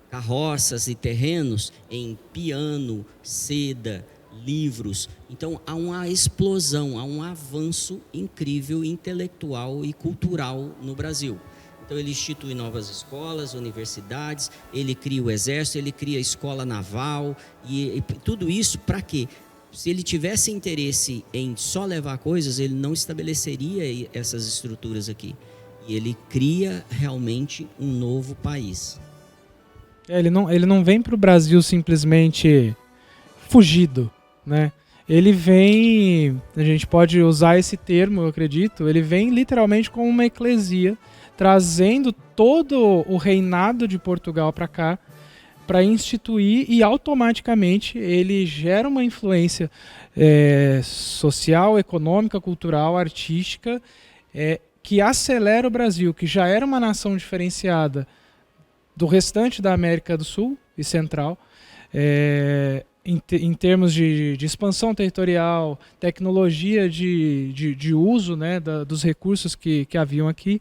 carroças e terrenos em piano, seda, livros. Então há uma explosão, há um avanço incrível intelectual e cultural no Brasil. Então ele institui novas escolas, universidades, ele cria o exército, ele cria a escola naval, e tudo isso para quê? Se ele tivesse interesse em só levar coisas, ele não estabeleceria essas estruturas aqui. E ele cria realmente um novo país. Ele não vem para o Brasil simplesmente fugido, né? Ele vem, a gente pode usar esse termo, eu acredito, ele vem literalmente como uma eclesia, trazendo todo o reinado de Portugal para cá, para instituir, e automaticamente ele gera uma influência social, econômica, cultural, artística, que acelera o Brasil, que já era uma nação diferenciada do restante da América do Sul e Central, em termos de expansão territorial, tecnologia de uso, né, dos recursos que haviam aqui.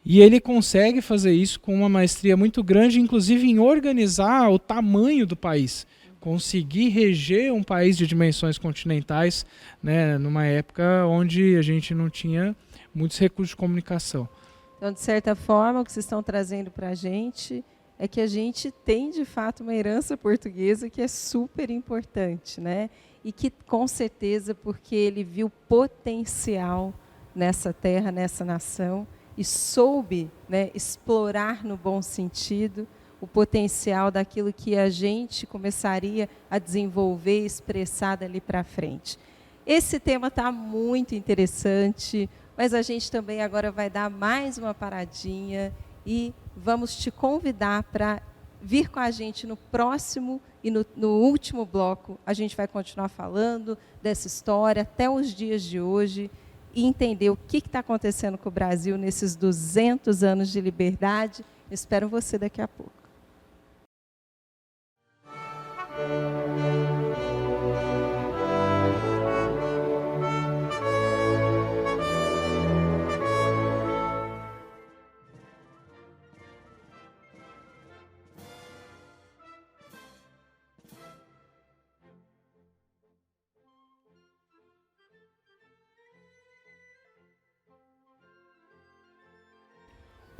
E ele consegue fazer isso com uma maestria muito grande, inclusive em organizar o tamanho do país. Conseguir reger um país de dimensões continentais, né, numa época onde a gente não tinha muitos recursos de comunicação. Então, de certa forma, o que vocês estão trazendo para a gente é que a gente tem, de fato, uma herança portuguesa que é super importante, né? E que, com certeza, porque ele viu potencial nessa terra, nessa nação, e soube, né, explorar no bom sentido o potencial daquilo que a gente começaria a desenvolver e expressar dali para frente. Esse tema está muito interessante, mas a gente também agora vai dar mais uma paradinha e vamos te convidar para vir com a gente no próximo e no último bloco. A gente vai continuar falando dessa história até os dias de hoje, e entender o que está acontecendo com o Brasil nesses 200 anos de liberdade. Eu espero você daqui a pouco.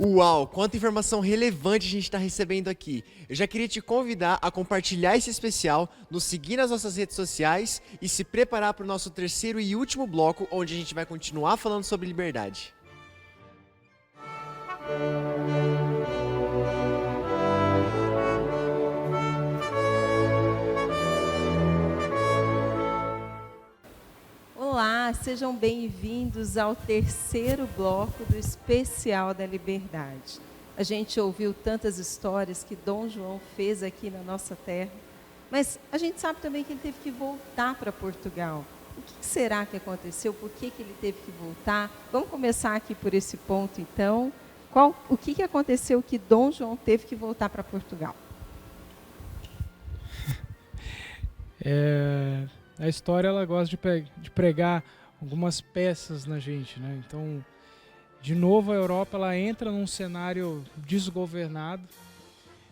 Uau, quanta informação relevante a gente está recebendo aqui. Eu já queria te convidar a compartilhar esse especial, nos seguir nas nossas redes sociais e se preparar para o nosso terceiro e último bloco, onde a gente vai continuar falando sobre liberdade. Olá, sejam bem-vindos ao terceiro bloco do Especial da Liberdade. A gente ouviu tantas histórias que Dom João fez aqui na nossa terra, mas a gente sabe também que ele teve que voltar para Portugal. O que será que aconteceu? Por que ele teve que voltar? Vamos começar aqui por esse ponto, então. O que aconteceu que Dom João teve que voltar para Portugal? A história, ela gosta de pregar algumas peças na gente, né? Então, de novo, a Europa, ela entra num cenário desgovernado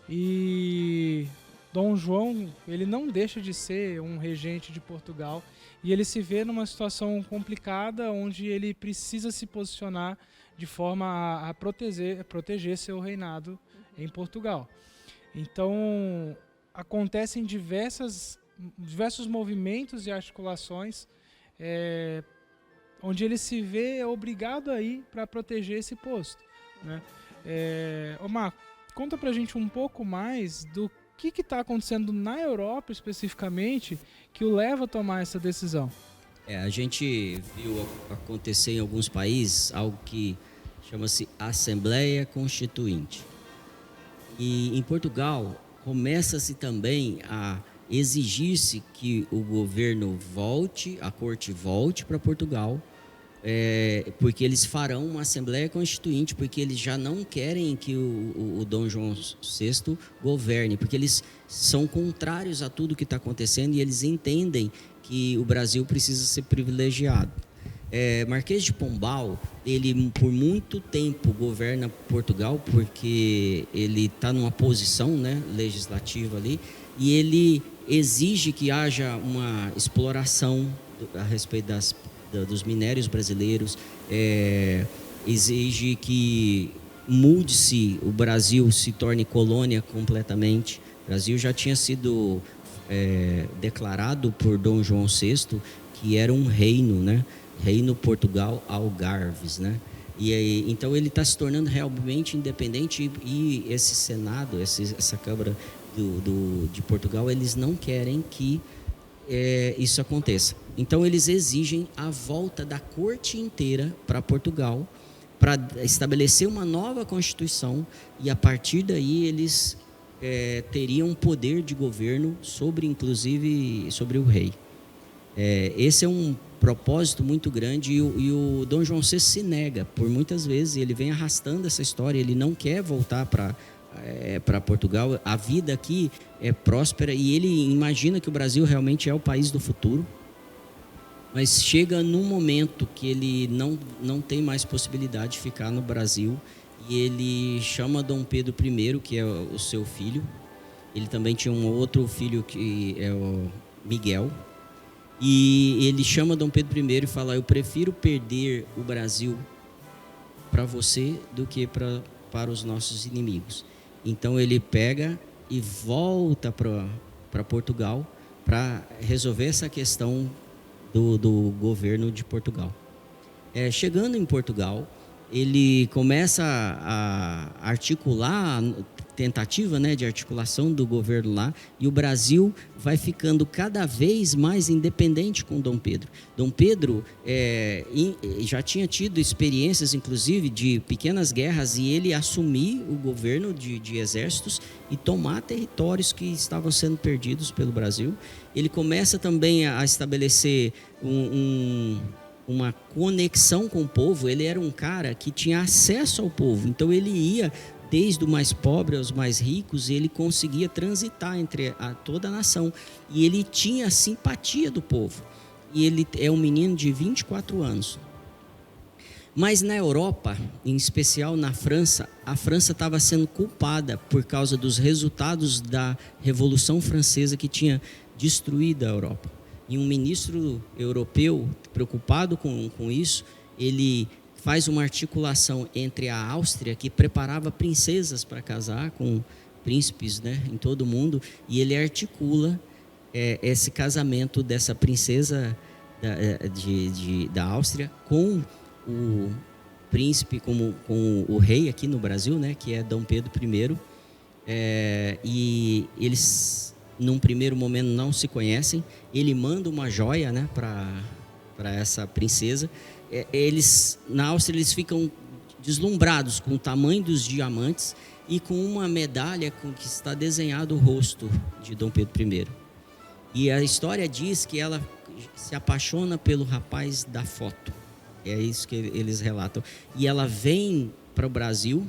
e Dom João, ele não deixa de ser um regente de Portugal e ele se vê numa situação complicada onde ele precisa se posicionar de forma a proteger seu reinado em Portugal. Então, acontecem diversos movimentos e articulações onde ele se vê obrigado a ir para proteger esse posto, né? Marco, conta pra gente um pouco mais do que está acontecendo na Europa especificamente que o leva a tomar essa decisão. A gente viu acontecer em alguns países algo que chama-se Assembleia Constituinte. E em Portugal começa-se também a exigir-se que o governo a corte volte para Portugal, porque eles farão uma Assembleia Constituinte, porque eles já não querem que o Dom João VI governe, porque eles são contrários a tudo que está acontecendo e eles entendem que o Brasil precisa ser privilegiado. Marquês de Pombal, ele por muito tempo governa Portugal, porque ele está numa posição, né, legislativa ali, e ele exige que haja uma exploração a respeito dos minérios brasileiros, exige que mude-se, o Brasil se torne colônia completamente. O Brasil já tinha sido declarado por Dom João VI que era um reino, né? Reino Portugal Algarves, né? Então ele está se tornando realmente independente e esse Senado, essa Câmara de Portugal, eles não querem que isso aconteça. Então eles exigem a volta da corte inteira para Portugal para estabelecer uma nova Constituição e a partir daí eles teriam poder de governo inclusive sobre o rei. Esse é um propósito muito grande e o Dom João VI se nega por muitas vezes, ele vem arrastando essa história, ele não quer voltar para Portugal. A vida aqui é próspera e ele imagina que o Brasil realmente é o país do futuro, mas chega num momento que ele não tem mais possibilidade de ficar no Brasil e ele chama Dom Pedro I, que é o seu filho. Ele também tinha um outro filho que é o Miguel, e ele chama Dom Pedro I e fala: eu prefiro perder o Brasil para você do que para os nossos inimigos. Então ele pega e volta para Portugal para resolver essa questão do governo de Portugal. Chegando em Portugal, ele começa a articular, tentativa, né, de articulação do governo lá, e o Brasil vai ficando cada vez mais independente com Dom Pedro. Dom Pedro já tinha tido experiências, inclusive, de pequenas guerras, e ele assumir o governo de exércitos e tomar territórios que estavam sendo perdidos pelo Brasil. Ele começa também a estabelecer uma conexão com o povo. Ele era um cara que tinha acesso ao povo, então ele ia desde o mais pobre aos mais ricos, e ele conseguia transitar entre toda a nação, e ele tinha a simpatia do povo, e ele é um menino de 24 anos. Mas na Europa, em especial na França, a França estava sendo culpada por causa dos resultados da Revolução Francesa que tinha destruído a Europa. E um ministro europeu, preocupado com isso, ele faz uma articulação entre a Áustria, que preparava princesas para casar com príncipes, né, em todo o mundo, e ele articula esse casamento dessa princesa da Áustria com o príncipe, com o rei aqui no Brasil, né, que é Dom Pedro I, e eles, num primeiro momento, não se conhecem. Ele manda uma joia, né, para essa princesa. Na Áustria eles ficam deslumbrados com o tamanho dos diamantes e com uma medalha com que está desenhado o rosto de Dom Pedro I. E a história diz que ela se apaixona pelo rapaz da foto. É isso que eles relatam. E ela vem para o Brasil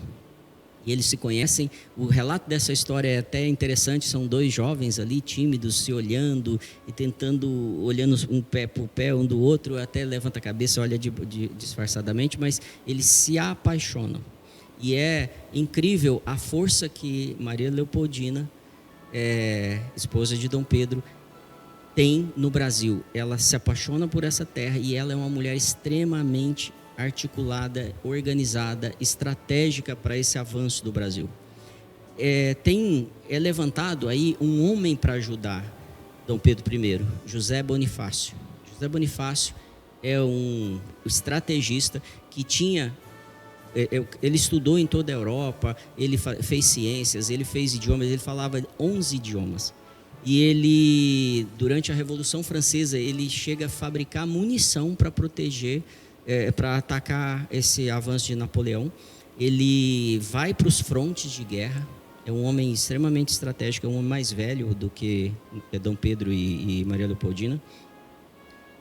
e eles se conhecem. O relato dessa história é até interessante. São dois jovens ali, tímidos, se olhando e tentando, olhando um pé para o pé um do outro, até levanta a cabeça, olha disfarçadamente, mas eles se apaixonam. E é incrível a força que Maria Leopoldina, esposa de Dom Pedro, tem no Brasil. Ela se apaixona por essa terra e ela é uma mulher extremamente articulada, organizada, estratégica para esse avanço do Brasil. É levantado aí um homem para ajudar Dom Pedro I, José Bonifácio. José Bonifácio é um estrategista que tinha... Ele estudou em toda a Europa, ele fez ciências, ele fez idiomas, ele falava 11 idiomas. E ele, durante a Revolução Francesa, ele chega a fabricar munição para proteger, para atacar esse avanço de Napoleão. Ele vai para os frontes de guerra, é um homem extremamente estratégico, é um homem mais velho do que Dom Pedro e Maria Leopoldina.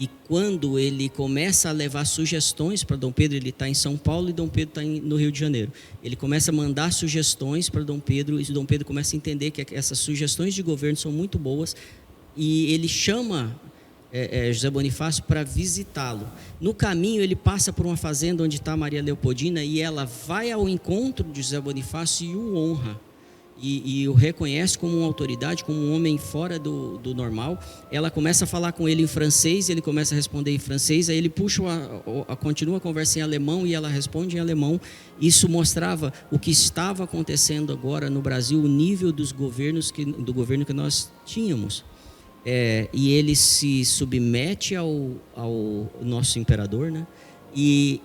E quando ele começa a levar sugestões para Dom Pedro, ele está em São Paulo e Dom Pedro está no Rio de Janeiro. Ele começa a mandar sugestões para Dom Pedro e Dom Pedro começa a entender que essas sugestões de governo são muito boas e ele chama José Bonifácio para visitá-lo. No caminho ele passa por uma fazenda onde está Maria Leopoldina e ela vai ao encontro de José Bonifácio e o honra. E o reconhece como uma autoridade, como um homem fora do normal. Ela começa a falar com ele em francês, ele começa a responder em francês, aí ele puxa continua a conversa em alemão e ela responde em alemão. Isso mostrava o que estava acontecendo agora no Brasil, o nível do governo que nós tínhamos. E ele se submete ao nosso imperador, né? E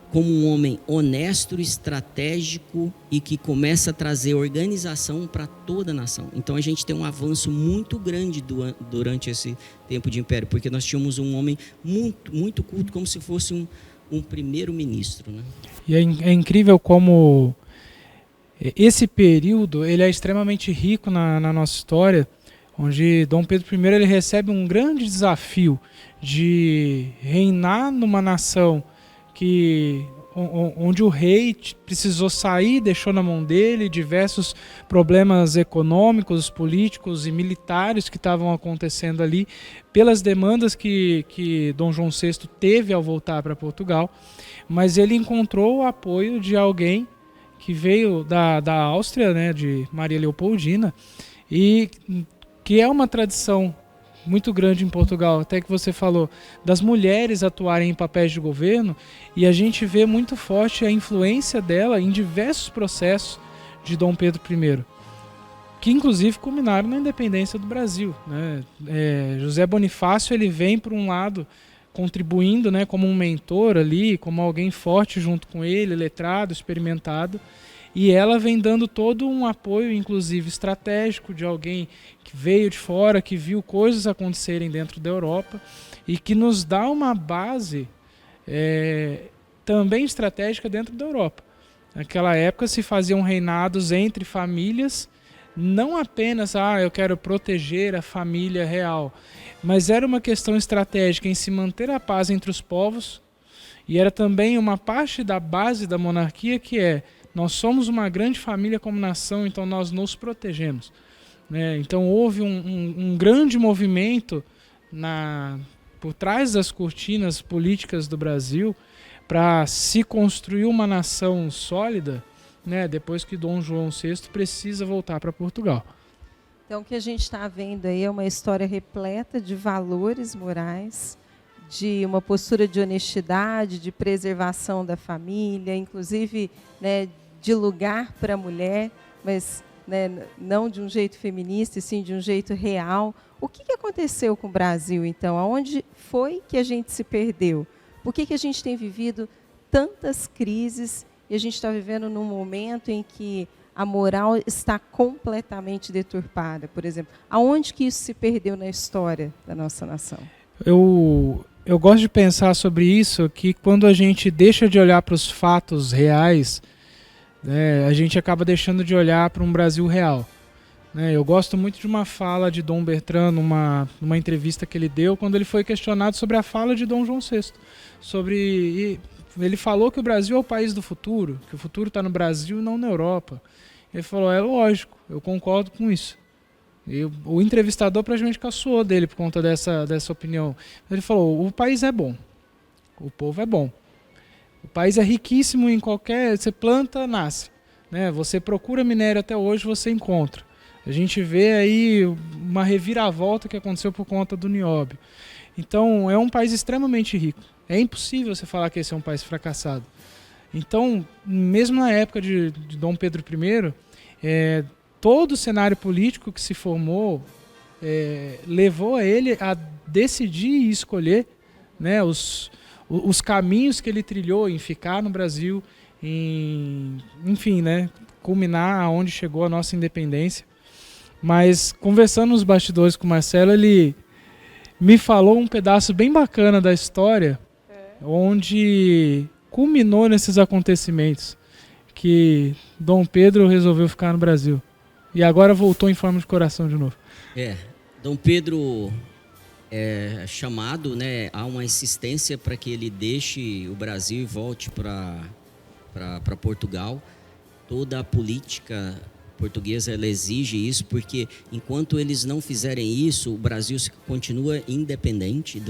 como um homem honesto, estratégico e que começa a trazer organização para toda a nação. Então a gente tem um avanço muito grande durante esse tempo de império, porque nós tínhamos um homem muito, muito culto, como se fosse um primeiro-ministro, né? E é incrível como esse período ele é extremamente rico na nossa história, onde Dom Pedro I ele recebe um grande desafio de reinar numa nação onde o rei precisou sair, deixou na mão dele diversos problemas econômicos, políticos e militares que estavam acontecendo ali, pelas demandas que Dom João VI teve ao voltar para Portugal, mas ele encontrou o apoio de alguém que veio da Áustria, né, de Maria Leopoldina, e que é uma tradição muito grande em Portugal, até que você falou, das mulheres atuarem em papéis de governo, e a gente vê muito forte a influência dela em diversos processos de Dom Pedro I, que inclusive culminaram na independência do Brasil, né? José Bonifácio ele vem, por um lado, contribuindo, né, como um mentor ali, como alguém forte junto com ele, letrado, experimentado, e ela vem dando todo um apoio, inclusive estratégico, de alguém que veio de fora, que viu coisas acontecerem dentro da Europa e que nos dá uma base também estratégica dentro da Europa. Naquela época se faziam reinados entre famílias, não apenas, eu quero proteger a família real, mas era uma questão estratégica em se manter a paz entre os povos, e era também uma parte da base da monarquia que nós somos uma grande família como nação, então nós nos protegemos. Então houve um grande movimento por trás das cortinas políticas do Brasil para se construir uma nação sólida, né, depois que Dom João VI precisa voltar para Portugal. Então o que a gente está vendo aí é uma história repleta de valores morais, de uma postura de honestidade, de preservação da família, inclusive, né, de lugar para a mulher, mas, né, não de um jeito feminista, e sim de um jeito real. O que aconteceu com o Brasil, então? Aonde foi que a gente se perdeu? Por que a gente tem vivido tantas crises e a gente está vivendo num momento em que a moral está completamente deturpada, por exemplo? Aonde que isso se perdeu na história da nossa nação? Eu eu gosto de pensar sobre isso, que quando a gente deixa de olhar para os fatos reais, né, a gente acaba deixando de olhar para um Brasil real. Né? Eu gosto muito de uma fala de Dom Bertrand numa entrevista que ele deu, quando ele foi questionado sobre a fala de Dom João VI. Ele falou que o Brasil é o país do futuro, que o futuro está no Brasil e não na Europa. Ele falou, é lógico, eu concordo com isso. O entrevistador praticamente caçoou dele por conta dessa opinião. Ele falou, o país é bom, o povo é bom. O país é riquíssimo em qualquer... Você planta, nasce. Né? Você procura minério até hoje, você encontra. A gente vê aí uma reviravolta que aconteceu por conta do nióbio. Então, é um país extremamente rico. É impossível você falar que esse é um país fracassado. Então, mesmo na época de Dom Pedro I, todo o cenário político que se formou levou a ele a decidir e escolher, né, os caminhos que ele trilhou em ficar no Brasil, enfim, né, culminar aonde chegou a nossa independência. Mas conversando nos bastidores com o Marcelo, ele me falou um pedaço bem bacana da história, onde culminou nesses acontecimentos, que Dom Pedro resolveu ficar no Brasil. E agora voltou em forma de coração de novo. Dom Pedro é chamado, né, há uma insistência para que ele deixe o Brasil e volte para Portugal. Toda a política portuguesa ela exige isso, porque enquanto eles não fizerem isso, o Brasil continua independente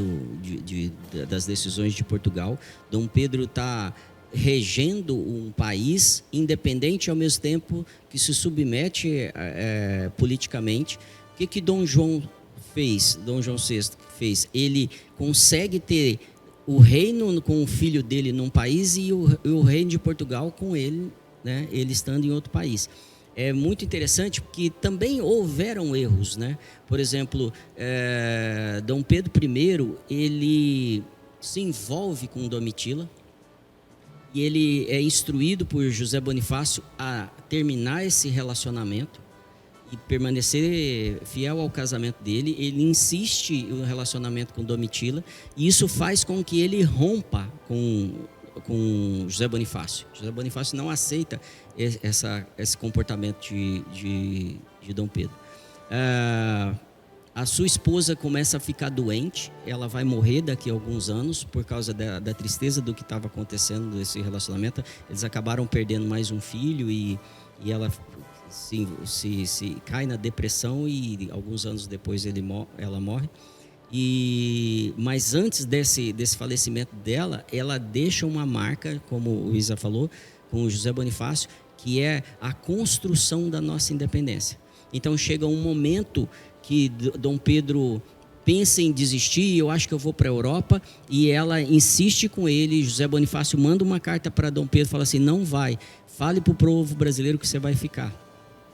das decisões de Portugal. Dom Pedro está regendo um país independente ao mesmo tempo que se submete politicamente. O que Dom João fez? Dom João VI fez? Ele consegue ter o reino com o filho dele num país e o reino de Portugal com ele, né, ele estando em outro país. É muito interessante porque também houveram erros, né? Por exemplo, Dom Pedro I, ele se envolve com Domitila e ele é instruído por José Bonifácio a terminar esse relacionamento e permanecer fiel ao casamento dele. Ele insiste no relacionamento com Domitila e isso faz com que ele rompa com José Bonifácio. José Bonifácio não aceita esse comportamento de Dom Pedro. A sua esposa começa a ficar doente, ela vai morrer daqui a alguns anos por causa da tristeza do que estava acontecendo nesse relacionamento. Eles acabaram perdendo mais um filho e ela se cai na depressão e alguns anos depois ela morre. Mas antes desse falecimento dela, ela deixa uma marca, como o Isa falou, com o José Bonifácio, que é a construção da nossa independência. Então chega um momento que Dom Pedro pensa em desistir, eu acho que eu vou para a Europa, e ela insiste com ele. José Bonifácio manda uma carta para Dom Pedro, fala assim, não vai, fale para o povo brasileiro que você vai ficar.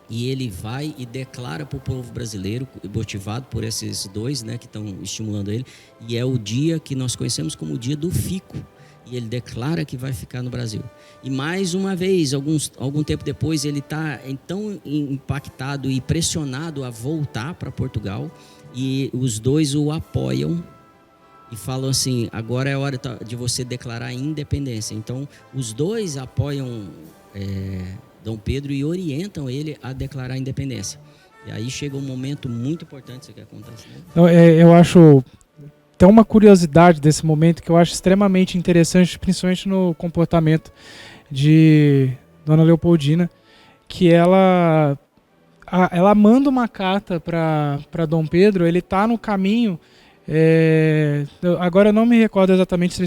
E ele vai e declara para o povo brasileiro, motivado por esses dois, né, que estão estimulando ele, e é o dia que nós conhecemos como o dia do fico. E ele declara que vai ficar no Brasil. E mais uma vez, algum tempo depois, ele está tão impactado e pressionado a voltar para Portugal, e os dois o apoiam e falam assim, agora é hora de você declarar a independência. Então, os dois apoiam Dom Pedro e orientam ele a declarar a independência. E aí chega um momento muito importante, você quer contar isso? Então, eu acho... Tem uma curiosidade desse momento que eu acho extremamente interessante, principalmente no comportamento de Dona Leopoldina, que ela manda uma carta para Dom Pedro. Ele está no caminho, agora eu não me recordo exatamente se ele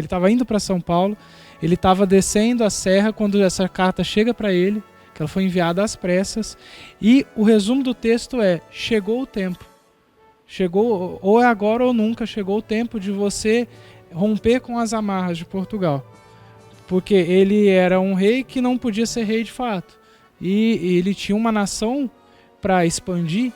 estava indo para São Paulo, ele estava descendo a serra quando essa carta chega para ele, que ela foi enviada às pressas, e o resumo do texto é: chegou o tempo. Chegou, ou é agora ou nunca, chegou o tempo de você romper com as amarras de Portugal. Porque ele era um rei que não podia ser rei de fato. E ele tinha uma nação para expandir,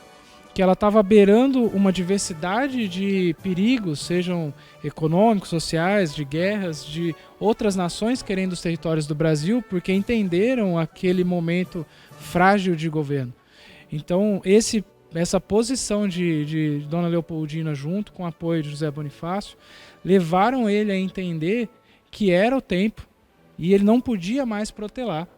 que ela estava beirando uma diversidade de perigos, sejam econômicos, sociais, de guerras, de outras nações querendo os territórios do Brasil, porque entenderam aquele momento frágil de governo. Então, essa posição de Dona Leopoldina junto com o apoio de José Bonifácio, levaram ele a entender que era o tempo e ele não podia mais protelar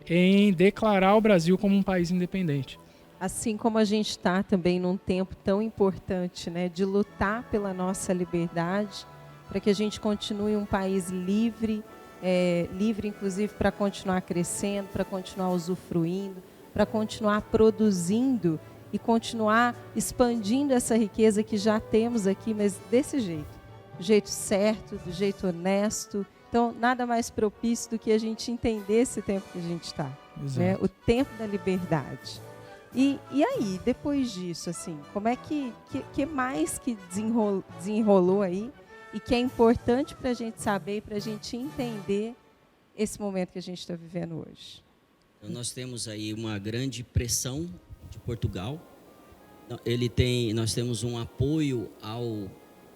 em declarar o Brasil como um país independente. Assim como a gente está também num tempo tão importante, né, de lutar pela nossa liberdade, para que a gente continue um país livre, livre inclusive para continuar crescendo, para continuar usufruindo, para continuar produzindo e continuar expandindo essa riqueza que já temos aqui, mas desse jeito, do jeito certo, do jeito honesto. Então, nada mais propício do que a gente entender esse tempo que a gente está, né? O tempo da liberdade. E aí, depois disso, assim, como é que mais que desenrolou aí e que é importante para a gente saber, para a gente entender esse momento que a gente está vivendo hoje? Então, nós temos aí uma grande pressão de Portugal. Nós temos um apoio ao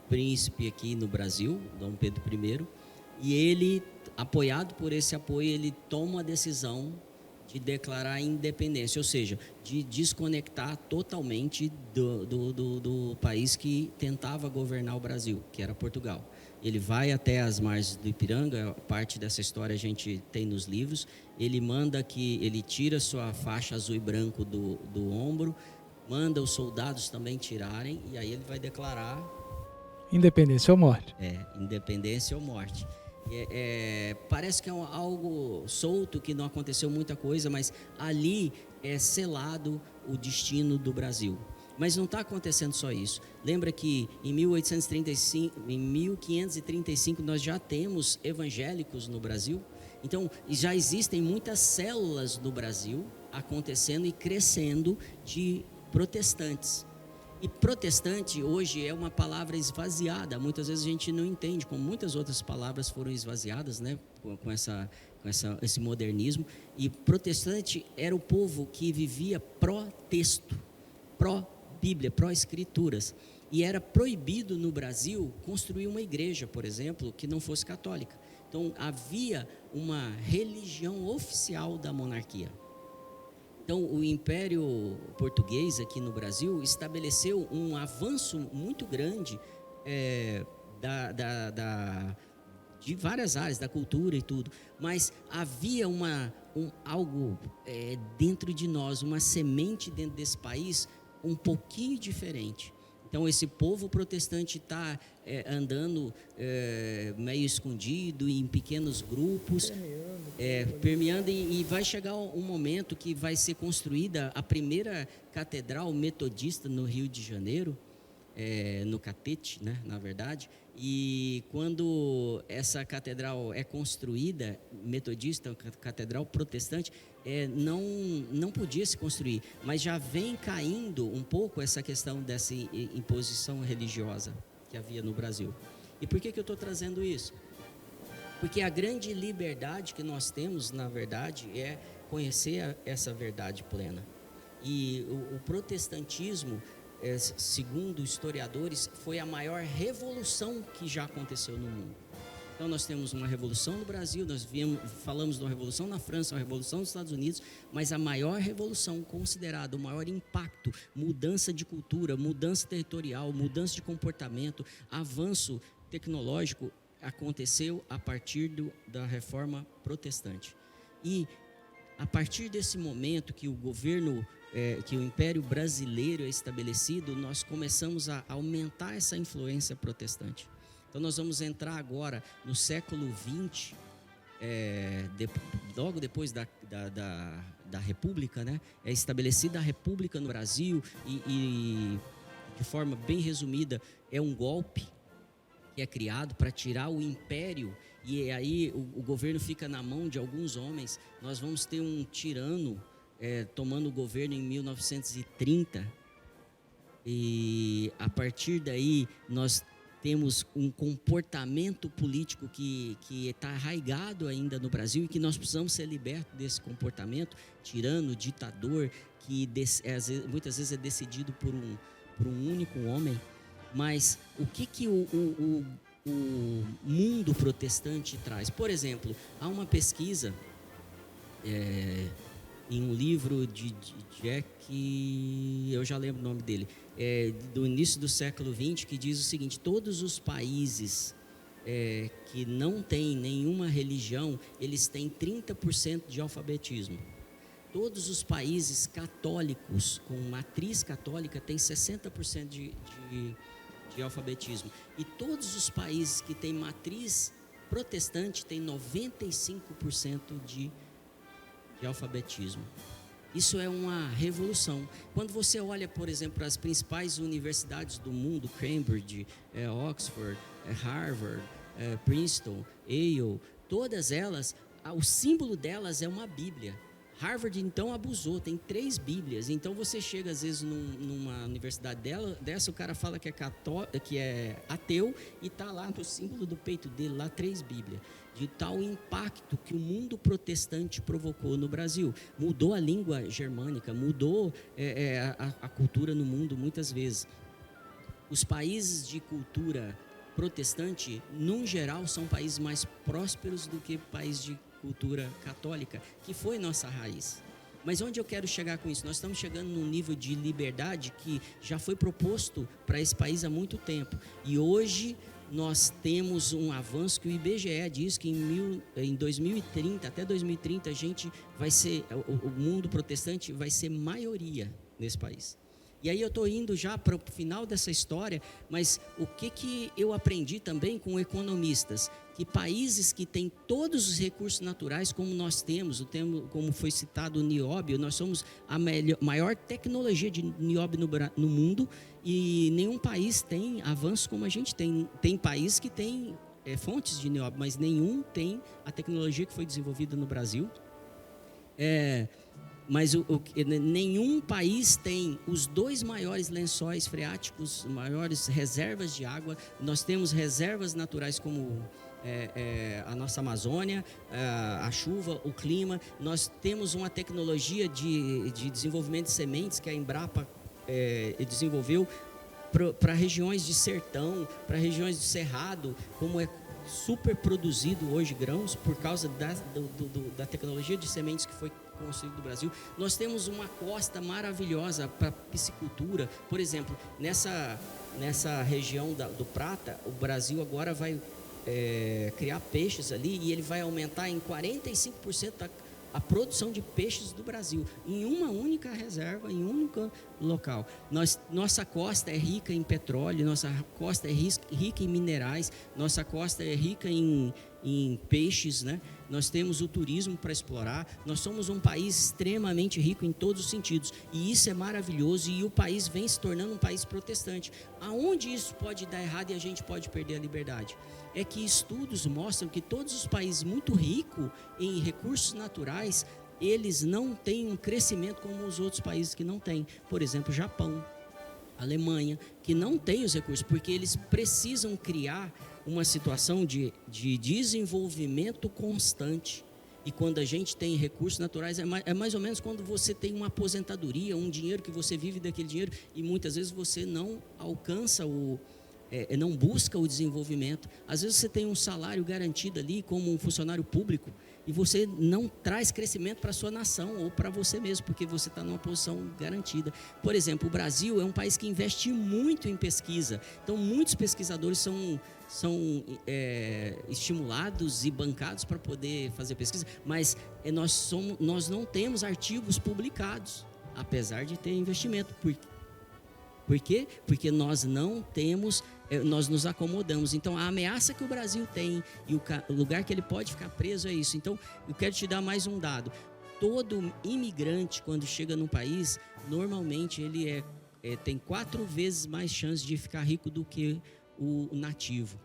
príncipe aqui no Brasil, Dom Pedro I, e ele, apoiado por esse apoio, ele toma a decisão de declarar a independência, ou seja, de desconectar totalmente do país que tentava governar o Brasil, que era Portugal. Ele vai até as margens do Ipiranga, parte dessa história a gente tem nos livros. Ele manda que ele tira sua faixa azul e branco do ombro, manda os soldados também tirarem, e aí ele vai declarar independência ou morte. Independência ou morte. Parece que é algo solto, que não aconteceu muita coisa, mas ali é selado o destino do Brasil. Mas não está acontecendo só isso. Lembra que em 1535 nós já temos evangélicos no Brasil? Então já existem muitas células no Brasil acontecendo e crescendo de protestantes. E protestante hoje é uma palavra esvaziada. Muitas vezes a gente não entende, como muitas outras palavras foram esvaziadas, né, com esse modernismo. E protestante era o povo que vivia pró-texto, pró-Bíblia, pró-escrituras. E era proibido no Brasil construir uma igreja, por exemplo, que não fosse católica. Então havia uma religião oficial da monarquia. Então, o Império Português aqui no Brasil estabeleceu um avanço muito grande de várias áreas, da cultura e tudo. Mas havia algo dentro de nós, uma semente dentro desse país um pouquinho diferente. Então, esse povo protestante está andando meio escondido, em pequenos grupos, permeando, e vai chegar um momento que vai ser construída a primeira catedral metodista no Rio de Janeiro, no Catete, né, na verdade. E quando essa catedral é construída, metodista, catedral protestante, não podia se construir, mas já vem caindo um pouco essa questão dessa imposição religiosa que havia no Brasil. E por que eu estou trazendo isso? Porque a grande liberdade que nós temos, na verdade, é conhecer essa verdade plena. E o protestantismo, segundo historiadores, foi a maior revolução que já aconteceu no mundo. Então nós temos uma revolução no Brasil, falamos de uma revolução na França, uma revolução nos Estados Unidos, mas a maior revolução considerada, o maior impacto, mudança de cultura, mudança territorial, mudança de comportamento, avanço tecnológico, aconteceu a partir da reforma protestante. E a partir desse momento que o governo, que o Império Brasileiro é estabelecido, nós começamos a aumentar essa influência protestante. Então nós vamos entrar agora no século XX, logo depois da República, né? É estabelecida a República no Brasil e de forma bem resumida, é um golpe que é criado para tirar o império, e aí o governo fica na mão de alguns homens. Nós vamos ter um tirano tomando o governo em 1930, e a partir daí nós temos um comportamento político que está arraigado ainda no Brasil, e que nós precisamos ser libertos desse comportamento tirano, ditador, que muitas vezes é decidido por um único homem. Mas o que o mundo protestante traz? Por exemplo, há uma pesquisa em um livro de Jack, eu já lembro o nome dele, do início do século XX, que diz o seguinte: todos os países que não têm nenhuma religião, eles têm 30% de alfabetismo. Todos os países católicos, com matriz católica, têm 60% de alfabetismo. E todos os países que têm matriz protestante têm 95% de alfabetismo. Isso é uma revolução. Quando você olha, por exemplo, para as principais universidades do mundo, Cambridge, Oxford, Harvard, Princeton, Yale, todas elas, o símbolo delas é uma Bíblia. Harvard, então, abusou, tem 3 Bíblias. Então, você chega, às vezes, numa universidade dessa, o cara fala que é ateu e está lá no símbolo do peito dele, lá 3 Bíblias. De tal impacto que o mundo protestante provocou no Brasil. Mudou a língua germânica, mudou a cultura no mundo, muitas vezes. Os países de cultura protestante, num geral, são países mais prósperos do que países de cultura católica, que foi nossa raiz. Mas onde eu quero chegar com isso? Nós estamos chegando num nível de liberdade que já foi proposto para esse país há muito tempo. E hoje nós temos um avanço que o IBGE diz que em 2030, até 2030, a gente vai ser, o mundo protestante vai ser maioria nesse país. E aí eu estou indo já para o final dessa história, mas o que eu aprendi também com economistas? Que países que têm todos os recursos naturais, como nós temos, como foi citado o nióbio, nós somos a maior tecnologia de nióbio no mundo, e nenhum país tem avanço como a gente tem. Tem países que têm fontes de nióbio, mas nenhum tem a tecnologia que foi desenvolvida no Brasil. Mas nenhum país tem os 2 maiores lençóis freáticos, maiores reservas de água. Nós temos reservas naturais como a nossa Amazônia, a chuva, o clima. Nós temos uma tecnologia de desenvolvimento de sementes que a Embrapa desenvolveu para regiões de sertão, para regiões de cerrado, como é super produzido hoje grãos por causa da tecnologia de sementes que foi construído no Brasil. Nós temos uma costa maravilhosa para piscicultura. Por exemplo, nessa região do Prata, o Brasil agora vai criar peixes ali, e ele vai aumentar em 45% a produção de peixes do Brasil, em uma única reserva, em um único local. Nossa costa é rica em petróleo, nossa costa é rica em minerais, nossa costa é rica em peixes, né? Nós temos o turismo para explorar. Nós somos um país extremamente rico em todos os sentidos, e isso é maravilhoso, e o país vem se tornando um país protestante. Aonde isso pode dar errado e a gente pode perder a liberdade? É que estudos mostram que todos os países muito ricos em recursos naturais, eles não têm um crescimento como os outros países que não têm. Por exemplo, Japão, Alemanha, que não têm os recursos, porque eles precisam criar uma situação de desenvolvimento constante. E quando a gente tem recursos naturais, é mais ou menos quando você tem uma aposentadoria, um dinheiro que você vive daquele dinheiro, e muitas vezes você não alcança não busca o desenvolvimento. Às vezes você tem um salário garantido ali como um funcionário público, e você não traz crescimento para a sua nação ou para você mesmo, porque você está numa posição garantida. Por exemplo, o Brasil é um país que investe muito em pesquisa. Então, muitos pesquisadores são estimulados e bancados para poder fazer pesquisa, mas nós não temos artigos publicados, apesar de ter investimento. Por quê? Porque nós não temos, nós nos acomodamos. Então, a ameaça que o Brasil tem e o lugar que ele pode ficar preso é isso. Então, eu quero te dar mais um dado. Todo imigrante, quando chega num país, normalmente ele tem 4 vezes mais chance de ficar rico do que o nativo,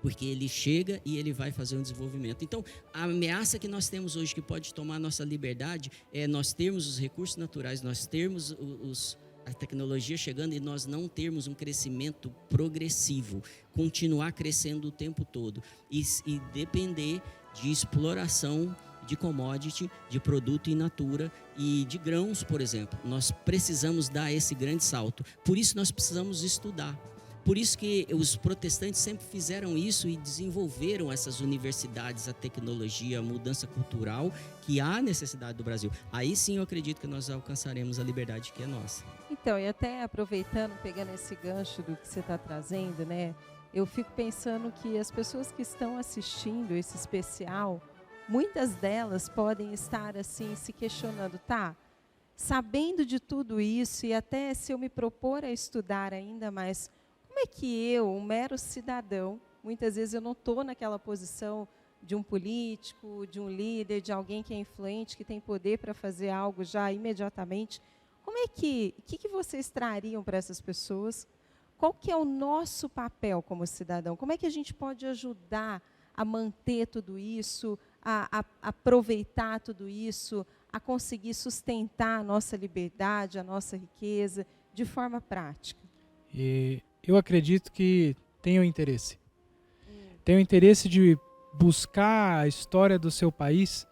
porque ele chega e ele vai fazer um desenvolvimento. Então, a ameaça que nós temos hoje, que pode tomar nossa liberdade, é nós termos os recursos naturais, nós termos a tecnologia chegando e nós não termos um crescimento progressivo, continuar crescendo o tempo todo e depender de exploração de commodity, de produto in natura e de grãos, por exemplo. Nós precisamos dar esse grande salto. Por isso nós precisamos estudar. por isso que os protestantes sempre fizeram isso e desenvolveram essas universidades, a tecnologia, a mudança cultural que há necessidade do Brasil. Aí sim eu acredito que nós alcançaremos a liberdade que é nossa. Então, e até aproveitando, pegando esse gancho do que você está trazendo, né? Eu fico pensando que as pessoas que estão assistindo esse especial, muitas delas podem estar assim se questionando, tá? Sabendo de tudo isso e até se eu me propor a estudar ainda mais, como é que eu, um mero cidadão, muitas vezes eu não estou naquela posição de um político, de um líder, de alguém que é influente, que tem poder para fazer algo já imediatamente. Como é que vocês trariam para essas pessoas? Qual que é o nosso papel como cidadão? Como é que a gente pode ajudar a manter tudo isso, a aproveitar tudo isso, a conseguir sustentar a nossa liberdade, a nossa riqueza, de forma prática? E eu acredito que tenho interesse. Tenho interesse de buscar a história do seu país,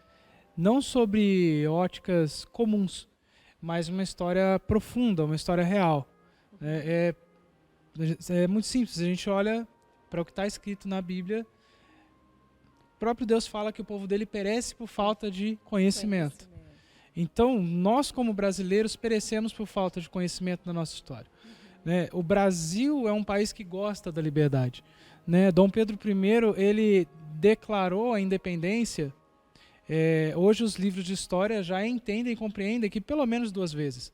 não sobre óticas comuns, mas uma história profunda, uma história real. É muito simples, a gente olha para o que está escrito na Bíblia, o próprio Deus fala que o povo dele perece por falta de conhecimento. Então, nós como brasileiros perecemos por falta de conhecimento da nossa história. Né? O Brasil é um país que gosta da liberdade. Né? Dom Pedro I, ele declarou a independência, hoje os livros de história já entendem e compreendem que pelo menos 2 vezes.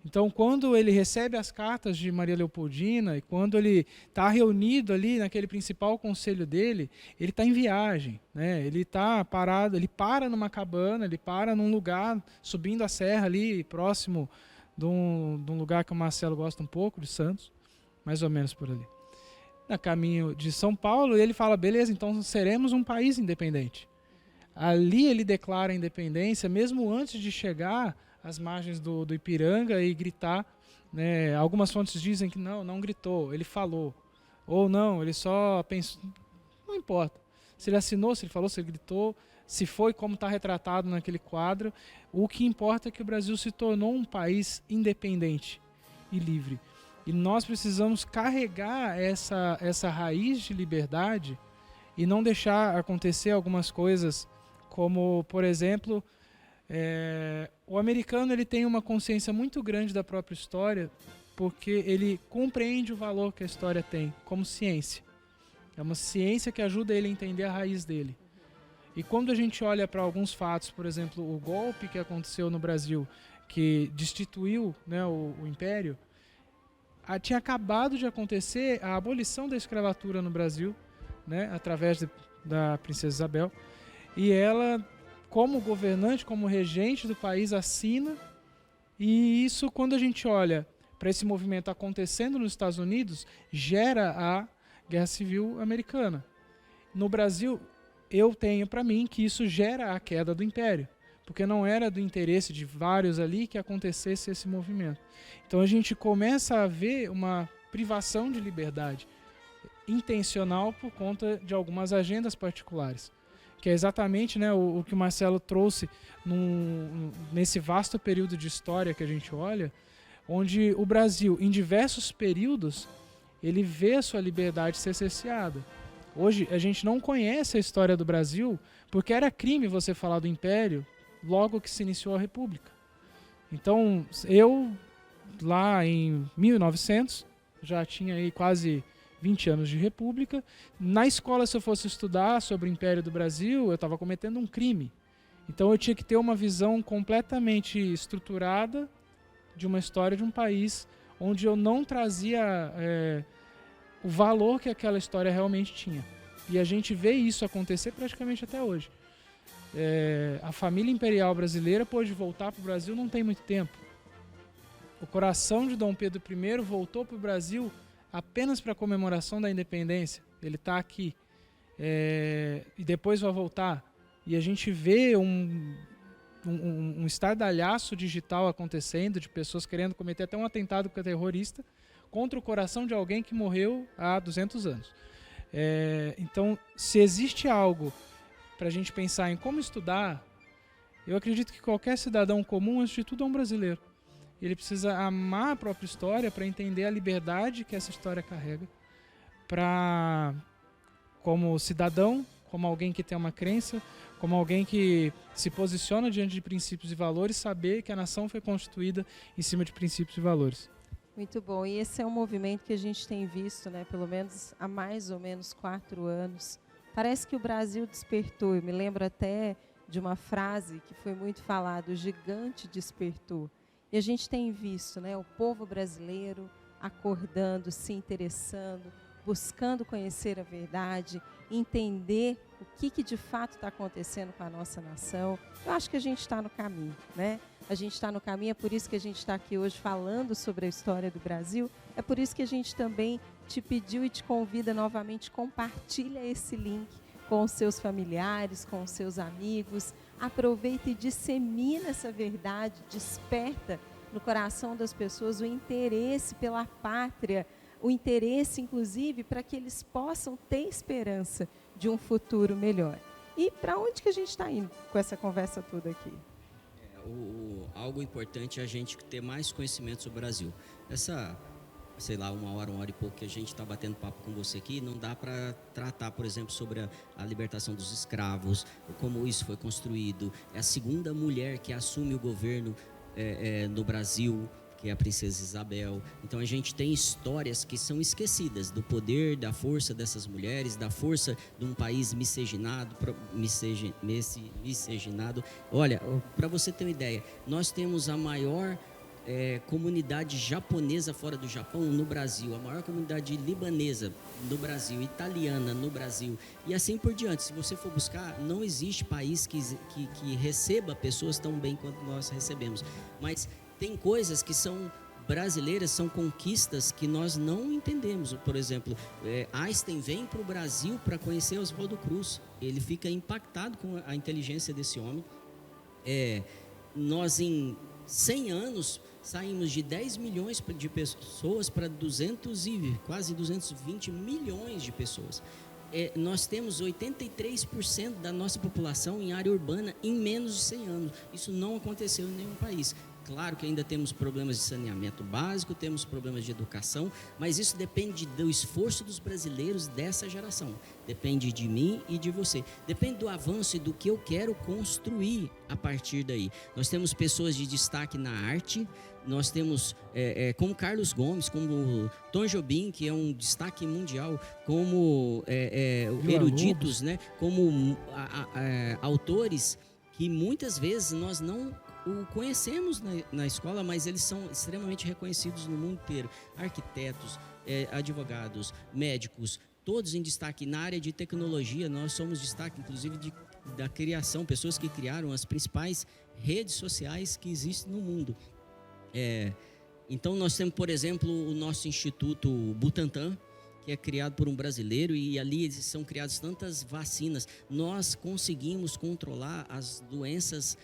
Então, quando ele recebe as cartas de Maria Leopoldina e quando ele está reunido ali naquele principal conselho dele, ele está em viagem, né? Ele está parado, ele para numa cabana, ele para num lugar, subindo a serra ali, próximo de um lugar que o Marcelo gosta um pouco, de Santos, mais ou menos por ali. No caminho de São Paulo, ele fala, beleza, então seremos um país independente. Ali ele declara a independência, mesmo antes de chegar às margens do Ipiranga e gritar, né? Algumas fontes dizem que não gritou, ele falou. Ou não, ele só pensou, não importa. Se ele assinou, se ele falou, se ele gritou, se foi como está retratado naquele quadro, o que importa é que o Brasil se tornou um país independente e livre. E nós precisamos carregar essa raiz de liberdade e não deixar acontecer algumas coisas como, por exemplo, o americano ele tem uma consciência muito grande da própria história porque ele compreende o valor que a história tem como ciência. É uma ciência que ajuda ele a entender a raiz dele. E quando a gente olha para alguns fatos, por exemplo, o golpe que aconteceu no Brasil, que destituiu, né, o Império, tinha acabado de acontecer a abolição da escravatura no Brasil, né, através da princesa Isabel, e ela, como governante, como regente do país, assina, e isso, quando a gente olha para esse movimento acontecendo nos Estados Unidos, gera a Guerra Civil Americana. No Brasil, eu tenho para mim que isso gera a queda do Império, porque não era do interesse de vários ali que acontecesse esse movimento. Então a gente começa a ver uma privação de liberdade intencional por conta de algumas agendas particulares, que é exatamente, né, o que o Marcelo trouxe nesse vasto período de história que a gente olha, onde o Brasil, em diversos períodos, ele vê a sua liberdade ser cerceada. Hoje, a gente não conhece a história do Brasil porque era crime você falar do Império logo que se iniciou a República. Então, eu, lá em 1900, já tinha aí quase 20 anos de República. Na escola, se eu fosse estudar sobre o Império do Brasil, eu estava cometendo um crime. Então, eu tinha que ter uma visão completamente estruturada de uma história de um país onde eu não trazia o valor que aquela história realmente tinha. E a gente vê isso acontecer praticamente até hoje. A família imperial brasileira pôde voltar para o Brasil não tem muito tempo. O coração de Dom Pedro I voltou para o Brasil apenas para a comemoração da independência. Ele está aqui. E depois vai voltar. E a gente vê um estardalhaço digital acontecendo, de pessoas querendo cometer até um atentado terrorista contra o coração de alguém que morreu há 200 anos. Então, se existe algo para a gente pensar em como estudar, eu acredito que qualquer cidadão comum, antes de tudo, é um brasileiro. ele precisa amar a própria história para entender a liberdade que essa história carrega, para, como cidadão, como alguém que tem uma crença, como alguém que se posiciona diante de princípios e valores, saber que a nação foi constituída em cima de princípios e valores. Muito bom. E esse é um movimento que a gente tem visto, né, pelo menos há mais ou menos 4 anos. Parece que o Brasil despertou. Eu me lembro até de uma frase que foi muito falada: o gigante despertou. E a gente tem visto, né, o povo brasileiro acordando, se interessando, buscando conhecer a verdade, entender o que de fato está acontecendo com a nossa nação. Eu acho que a gente está no caminho, né? A gente está no caminho, é por isso que a gente está aqui hoje falando sobre a história do Brasil. É por isso que a gente também te pediu e te convida novamente, compartilha esse link com os seus familiares, com os seus amigos. Aproveita e dissemina essa verdade, desperta no coração das pessoas o interesse pela pátria, o interesse, inclusive, para que eles possam ter esperança de um futuro melhor. E para onde que a gente está indo com essa conversa toda aqui? Algo importante é a gente ter mais conhecimento sobre o Brasil. Essa, sei lá, uma hora e pouco que a gente está batendo papo com você aqui, não dá para tratar, por exemplo, sobre a libertação dos escravos, como isso foi construído. É a segunda mulher que assume o governo no Brasil, que é a princesa Isabel. Então a gente tem histórias que são esquecidas, do poder, da força dessas mulheres, da força de um país miscigenado. Olha, para você ter uma ideia, nós temos a maior comunidade japonesa fora do Japão no Brasil, a maior comunidade libanesa no Brasil, italiana no Brasil, e assim por diante. Se você for buscar, não existe país que receba pessoas tão bem quanto nós recebemos, mas tem coisas que são brasileiras, são conquistas que nós não entendemos. Por exemplo, Einstein vem para o Brasil para conhecer Oswaldo Cruz. Ele fica impactado com a inteligência desse homem. Nós, em 100 anos, saímos de 10 milhões de pessoas para quase 220 milhões de pessoas. Nós temos 83% da nossa população em área urbana em menos de 100 anos. Isso não aconteceu em nenhum país. Claro que ainda temos problemas de saneamento básico, temos problemas de educação, mas isso depende do esforço dos brasileiros dessa geração. Depende de mim e de você. Depende do avanço e do que eu quero construir a partir daí. Nós temos pessoas de destaque na arte, nós temos como Carlos Gomes, como Tom Jobim, que é um destaque mundial, como eruditos, né? Como autores que muitas vezes nós não o conhecemos na escola, mas eles são extremamente reconhecidos no mundo inteiro. Arquitetos, advogados, médicos, todos em destaque. Na área de tecnologia, nós somos destaque, inclusive, da criação, pessoas que criaram as principais redes sociais que existem no mundo. Então, nós temos, por exemplo, o nosso Instituto Butantan, que é criado por um brasileiro, e ali são criadas tantas vacinas. Nós conseguimos controlar as doenças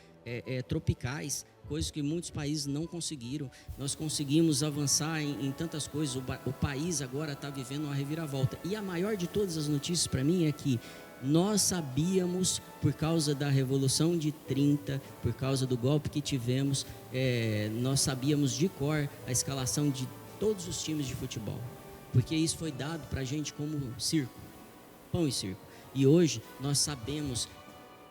tropicais, coisas que muitos países não conseguiram. Nós conseguimos avançar em tantas coisas. O país agora está vivendo uma reviravolta. E a maior de todas as notícias para mim é que nós sabíamos, por causa da Revolução de 30, por causa do golpe que tivemos, nós sabíamos de cor a escalação de todos os times de futebol, porque isso foi dado para a gente como circo, pão e circo. E hoje nós sabemos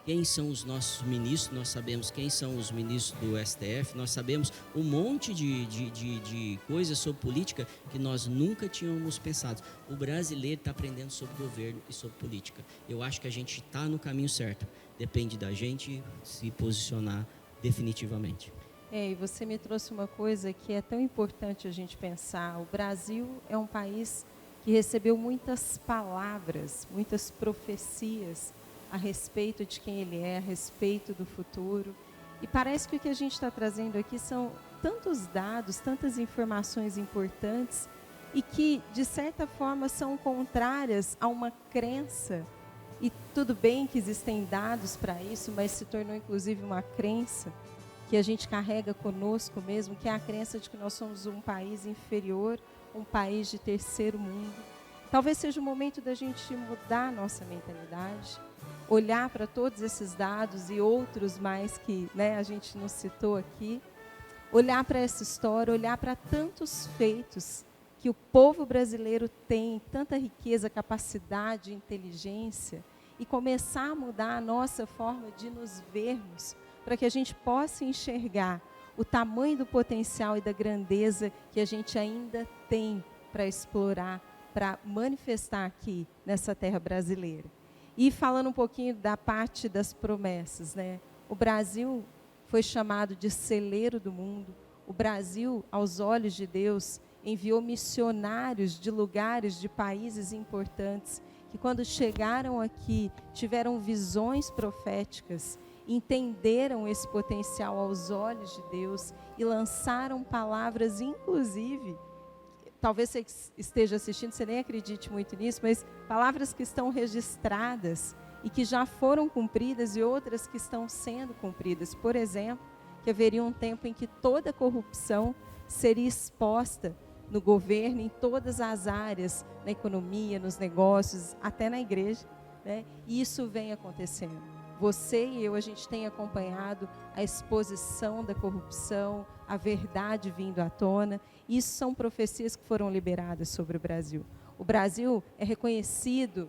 quem são os nossos ministros, nós sabemos quem são os ministros do STF, nós sabemos um monte de coisas sobre política que nós nunca tínhamos pensado. O brasileiro está aprendendo sobre governo e sobre política. Eu acho que a gente está no caminho certo. Depende da gente se posicionar definitivamente. E você me trouxe uma coisa que é tão importante a gente pensar. O Brasil é um país que recebeu muitas palavras, muitas profecias a respeito de quem ele é, a respeito do futuro. E parece que o que a gente está trazendo aqui são tantos dados, tantas informações importantes e que, de certa forma, são contrárias a uma crença. E tudo bem que existem dados para isso, mas se tornou, inclusive, uma crença que a gente carrega conosco mesmo, que é a crença de que nós somos um país inferior, um país de terceiro mundo. Talvez seja o momento da gente mudar a nossa mentalidade, olhar para todos esses dados e outros mais que a gente não citou aqui, olhar para essa história, olhar para tantos feitos que o povo brasileiro tem, tanta riqueza, capacidade, inteligência, e começar a mudar a nossa forma de nos vermos, para que a gente possa enxergar o tamanho do potencial e da grandeza que a gente ainda tem para explorar, para manifestar aqui nessa terra brasileira. E falando um pouquinho da parte das promessas, né? O Brasil foi chamado de celeiro do mundo. O Brasil, aos olhos de Deus, enviou missionários de lugares, de países importantes, que quando chegaram aqui, tiveram visões proféticas, entenderam esse potencial aos olhos de Deus e lançaram palavras, inclusive, talvez você esteja assistindo, você nem acredite muito nisso, mas palavras que estão registradas e que já foram cumpridas e outras que estão sendo cumpridas. Por exemplo, que haveria um tempo em que toda corrupção seria exposta no governo, em todas as áreas, na economia, nos negócios, até na igreja, né? E isso vem acontecendo. Você e eu, a gente tem acompanhado a exposição da corrupção, a verdade vindo à tona. Isso são profecias que foram liberadas sobre o Brasil. O Brasil é reconhecido,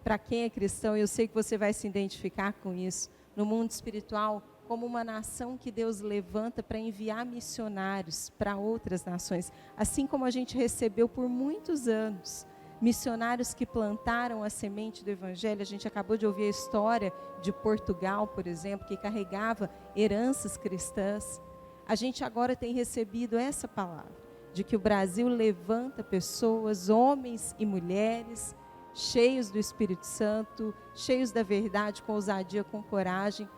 para quem é cristão, e eu sei que você vai se identificar com isso, no mundo espiritual, como uma nação que Deus levanta para enviar missionários para outras nações. Assim como a gente recebeu por muitos anos missionários que plantaram a semente do Evangelho. A gente acabou de ouvir a história de Portugal, por exemplo, que carregava heranças cristãs. A gente agora tem recebido essa palavra, de que o Brasil levanta pessoas, homens e mulheres, cheios do Espírito Santo, cheios da verdade, com ousadia, com coragem,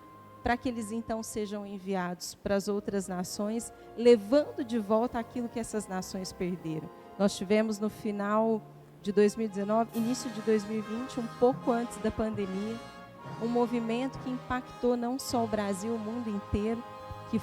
para que eles então sejam enviados para as outras nações, levando de volta aquilo que essas nações perderam. Nós tivemos no final de 2019, início de 2020, um pouco antes da pandemia, um movimento que impactou não só o Brasil, o mundo inteiro, que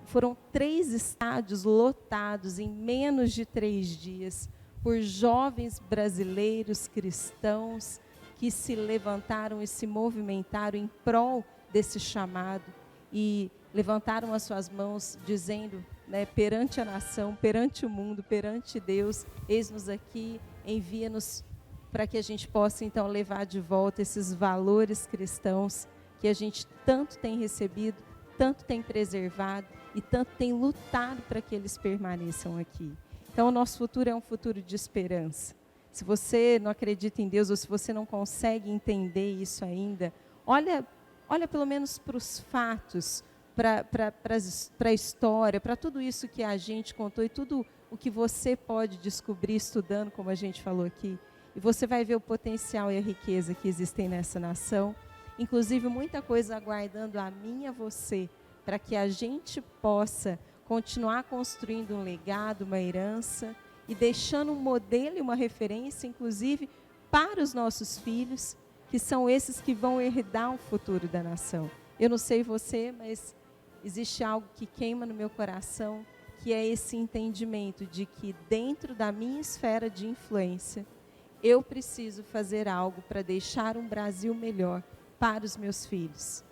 foram 3 estádios lotados em menos de 3 dias, por jovens brasileiros cristãos, que se levantaram e se movimentaram em prol desse chamado e levantaram as suas mãos dizendo, né, perante a nação, perante o mundo, perante Deus, eis-nos aqui, envia-nos para que a gente possa então levar de volta esses valores cristãos que a gente tanto tem recebido, tanto tem preservado e tanto tem lutado para que eles permaneçam aqui. Então o nosso futuro é um futuro de esperança. Se você não acredita em Deus ou se você não consegue entender isso ainda, olha pelo menos para os fatos, para a história, para tudo isso que a gente contou e tudo o que você pode descobrir estudando, como a gente falou aqui. E você vai ver o potencial e a riqueza que existem nessa nação. Inclusive, muita coisa aguardando a mim e a você, para que a gente possa continuar construindo um legado, uma herança, e deixando um modelo e uma referência, inclusive, para os nossos filhos, que são esses que vão herdar o futuro da nação. Eu não sei você, mas existe algo que queima no meu coração, que é esse entendimento de que dentro da minha esfera de influência, eu preciso fazer algo para deixar um Brasil melhor para os meus filhos.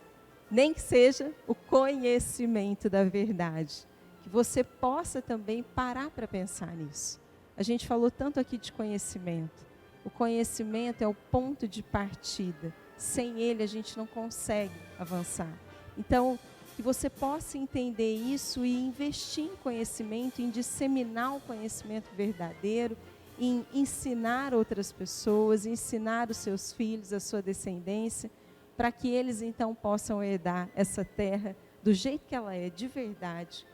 Nem que seja o conhecimento da verdade. Que você possa também parar para pensar nisso. A gente falou tanto aqui de conhecimento. O conhecimento é o ponto de partida. Sem ele, a gente não consegue avançar. Então, que você possa entender isso e investir em conhecimento, em disseminar o conhecimento verdadeiro, em ensinar outras pessoas, ensinar os seus filhos, a sua descendência, para que eles então possam herdar essa terra do jeito que ela é, de verdade,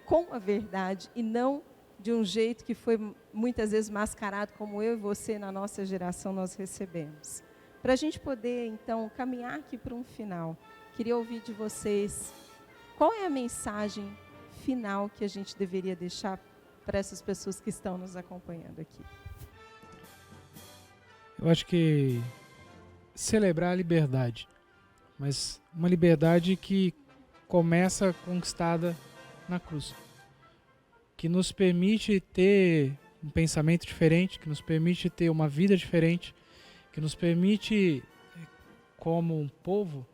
com a verdade e não de um jeito que foi muitas vezes mascarado, como eu e você na nossa geração nós recebemos. Para a gente poder então caminhar aqui para um final, queria ouvir de vocês qual é a mensagem final que a gente deveria deixar para essas pessoas que estão nos acompanhando aqui. Eu acho que celebrar a liberdade, mas uma liberdade que começa conquistada na cruz, que nos permite ter um pensamento diferente, que nos permite ter uma vida diferente, que nos permite, como um povo,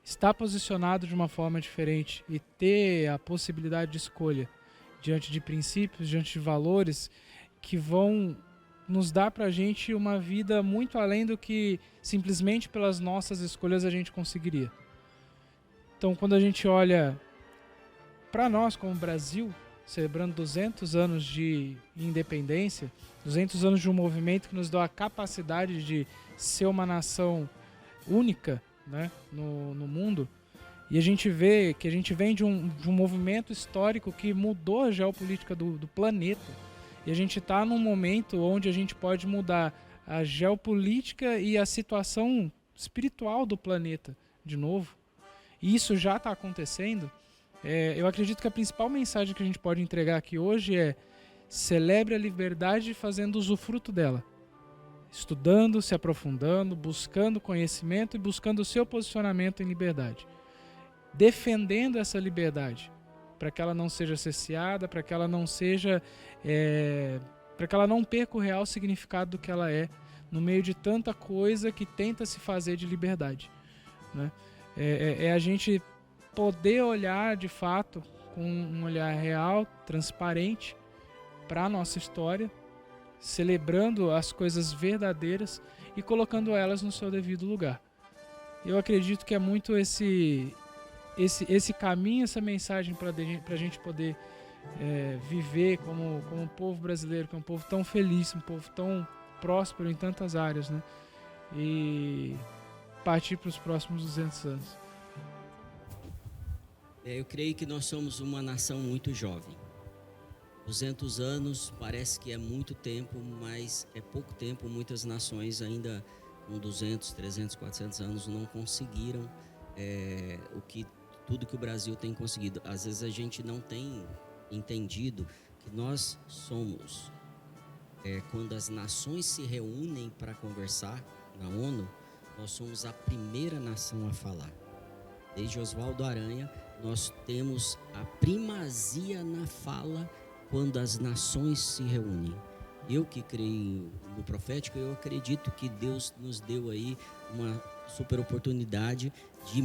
estar posicionado de uma forma diferente e ter a possibilidade de escolha diante de princípios, diante de valores que vão nos dar para a gente uma vida muito além do que simplesmente pelas nossas escolhas a gente conseguiria. Então, quando a gente olha para nós como Brasil, celebrando 200 anos de independência, 200 anos de um movimento que nos deu a capacidade de ser uma nação única, né, no mundo, e a gente vê que a gente vem de um movimento histórico que mudou a geopolítica do planeta. E a gente está num momento onde a gente pode mudar a geopolítica e a situação espiritual do planeta de novo. E isso já está acontecendo. Eu acredito que a principal mensagem que a gente pode entregar aqui hoje é: celebre a liberdade fazendo usufruto dela. Estudando, se aprofundando, buscando conhecimento e buscando o seu posicionamento em liberdade. Defendendo essa liberdade, para que ela não seja cesseada, para que ela não seja, para que ela não perca o real significado do que ela é, no meio de tanta coisa que tenta se fazer de liberdade, né? É a gente poder olhar de fato com um olhar real, transparente para a nossa história, celebrando as coisas verdadeiras e colocando elas no seu devido lugar. Eu acredito que é muito esse caminho, essa mensagem para a gente poder viver como um povo brasileiro, que é um povo tão feliz, um povo tão próspero em tantas áreas, né? E partir para os próximos 200 anos. Eu creio que nós somos uma nação muito jovem. 200 anos parece que é muito tempo, mas é pouco tempo. Muitas nações ainda com 200, 300, 400 anos não conseguiram tudo que o Brasil tem conseguido. Às vezes a gente não tem entendido que nós somos, quando as nações se reúnem para conversar na ONU, nós somos a primeira nação a falar. Desde Oswaldo Aranha, nós temos a primazia na fala quando as nações se reúnem. Eu que creio no profético, eu acredito que Deus nos deu aí uma super oportunidade de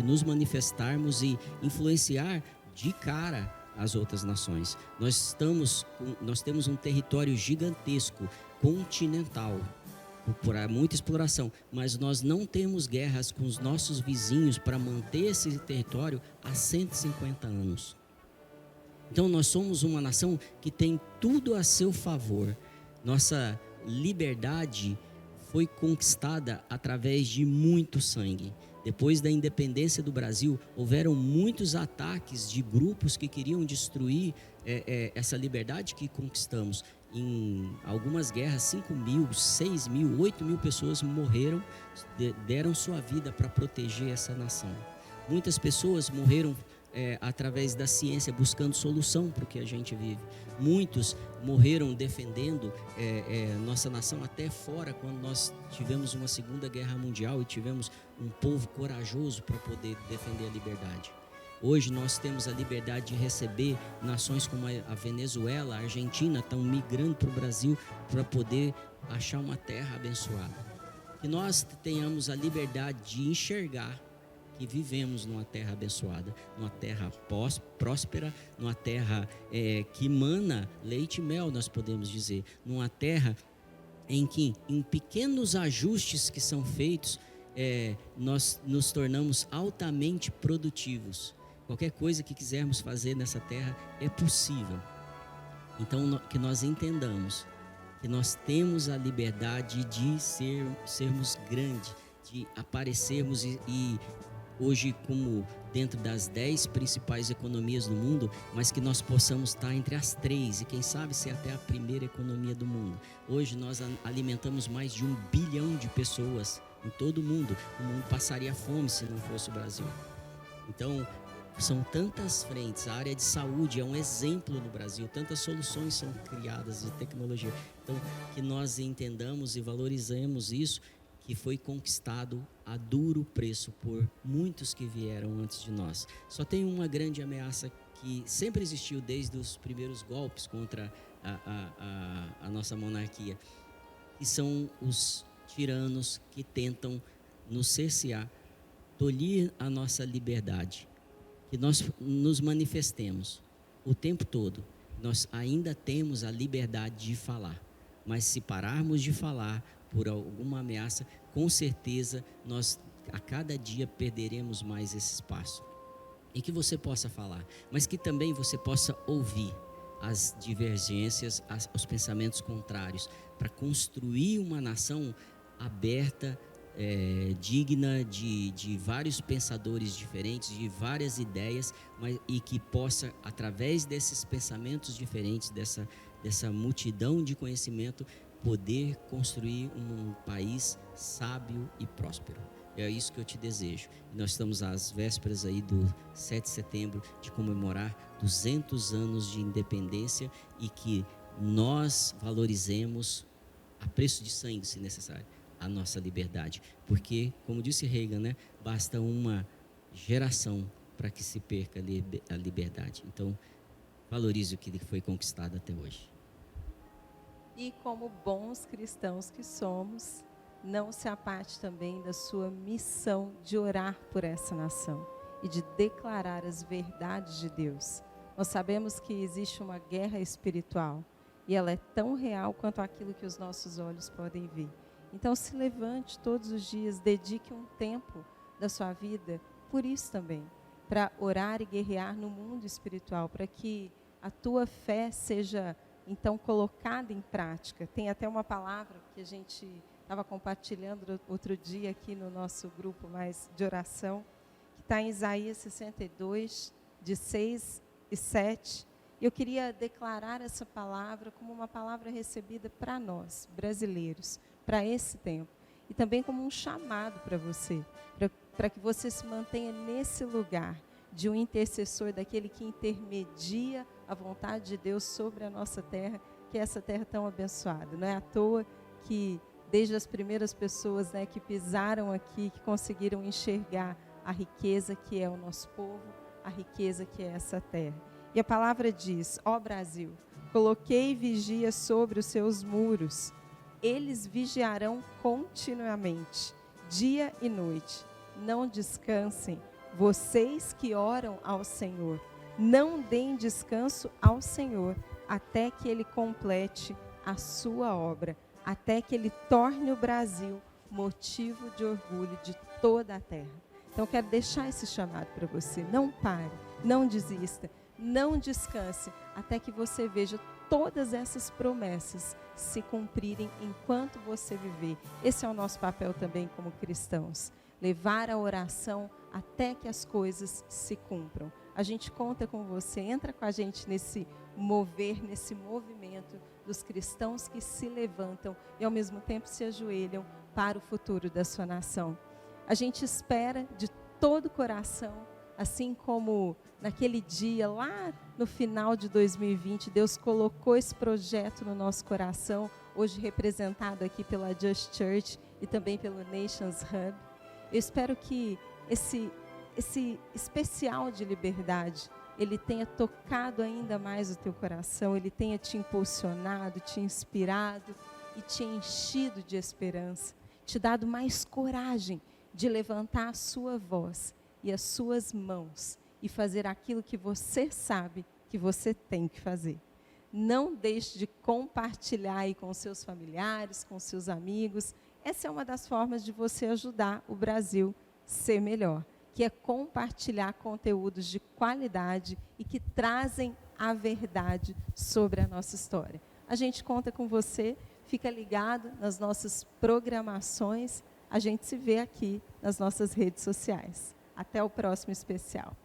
nos manifestarmos e influenciar de cara as outras nações. Nós temos um território gigantesco, continental, por muita exploração, mas nós não temos guerras com os nossos vizinhos para manter esse território há 150 anos. Então nós somos uma nação que tem tudo a seu favor. Nossa liberdade foi conquistada através de muito sangue. Depois da independência do Brasil, houveram muitos ataques de grupos que queriam destruir essa liberdade que conquistamos. Em algumas guerras, 5 mil, 6 mil, 8 mil pessoas morreram, deram sua vida para proteger essa nação. Muitas pessoas morreram através da ciência, buscando solução para o que a gente vive. Muitos morreram defendendo nossa nação até fora, quando nós tivemos uma Segunda Guerra Mundial e tivemos um povo corajoso para poder defender a liberdade. Hoje nós temos a liberdade de receber nações como a Venezuela, a Argentina, estão migrando para o Brasil para poder achar uma terra abençoada. Que nós tenhamos a liberdade de enxergar que vivemos numa terra abençoada, numa terra próspera, numa terra que mana leite e mel, nós podemos dizer, numa terra em que, em pequenos ajustes que são feitos, nós nos tornamos altamente produtivos. Qualquer coisa que quisermos fazer nessa terra é possível. Então, que nós entendamos que nós temos a liberdade de sermos grandes, de aparecermos e hoje como dentro das 10 principais economias do mundo, mas que nós possamos estar entre as 3 e quem sabe ser até a primeira economia do mundo. Hoje nós alimentamos mais de 1 bilhão de pessoas em todo o mundo. O mundo passaria fome se não fosse o Brasil. Então, são tantas frentes, a área de saúde é um exemplo no Brasil, tantas soluções são criadas de tecnologia. Então, que nós entendamos e valorizemos isso, que foi conquistado a duro preço por muitos que vieram antes de nós. Só tem uma grande ameaça que sempre existiu desde os primeiros golpes contra a nossa monarquia, e são os tiranos que tentam nos cercear tolir a nossa liberdade, que nós nos manifestemos o tempo todo. Nós ainda temos a liberdade de falar, mas se pararmos de falar por alguma ameaça, com certeza nós a cada dia perderemos mais esse espaço. E que você possa falar, mas que também você possa ouvir as divergências, os pensamentos contrários, para construir uma nação aberta, digna de vários pensadores diferentes, de várias ideias, e que possa, através desses pensamentos diferentes, dessa multidão de conhecimento, poder construir um país sábio e próspero. É isso que eu te desejo. Nós estamos às vésperas aí do 7 de setembro, de comemorar 200 anos de independência, e que nós valorizemos, a preço de sangue, se necessário, a nossa liberdade. Porque, como disse Reagan, né, basta uma geração para que se perca a liberdade. Então, valorize o que foi conquistado até hoje. E como bons cristãos que somos, não se aparte também da sua missão de orar por essa nação e de declarar as verdades de Deus. Nós sabemos que existe uma guerra espiritual e ela é tão real quanto aquilo que os nossos olhos podem ver. Então se levante todos os dias, dedique um tempo da sua vida por isso também, para orar e guerrear no mundo espiritual, para que a tua fé seja então colocada em prática. Tem até uma palavra que a gente estava compartilhando outro dia aqui no nosso grupo mais de oração, que está em Isaías 62, de 6 e 7. E eu queria declarar essa palavra como uma palavra recebida para nós, brasileiros, para esse tempo. E também como um chamado para você, para que você se mantenha nesse lugar de um intercessor, daquele que intermedia a vontade de Deus sobre a nossa terra, que é essa terra tão abençoada. Não é à toa que desde as primeiras pessoas, né, que pisaram aqui, que conseguiram enxergar a riqueza que é o nosso povo, a riqueza que é essa terra. E a palavra diz: ó Brasil, coloquei vigia sobre os seus muros, eles vigiarão continuamente, dia e noite, não descansem, vocês que oram ao Senhor, não deem descanso ao Senhor, até que Ele complete a sua obra, até que Ele torne o Brasil motivo de orgulho de toda a terra. Então, eu quero deixar esse chamado para você. Não pare, não desista, não descanse, até que você veja todas essas promessas se cumprirem enquanto você viver. Esse é o nosso papel também como cristãos. Levar a oração até que as coisas se cumpram. A gente conta com você, entra com a gente nesse mover, nesse movimento dos cristãos que se levantam e ao mesmo tempo se ajoelham para o futuro da sua nação. A gente espera de todo o coração, assim como naquele dia lá no final de 2020, Deus colocou esse projeto no nosso coração, hoje representado aqui pela Just Church e também pelo Nations Hub. Eu espero que esse especial de liberdade, ele tenha tocado ainda mais o teu coração, ele tenha te impulsionado, te inspirado e te enchido de esperança, te dado mais coragem de levantar a sua voz e as suas mãos e fazer aquilo que você sabe que você tem que fazer. Não deixe de compartilhar aí com seus familiares, com seus amigos. Essa é uma das formas de você ajudar o Brasil a ser melhor, que é compartilhar conteúdos de qualidade e que trazem a verdade sobre a nossa história. A gente conta com você, fica ligado nas nossas programações, a gente se vê aqui nas nossas redes sociais. Até o próximo especial.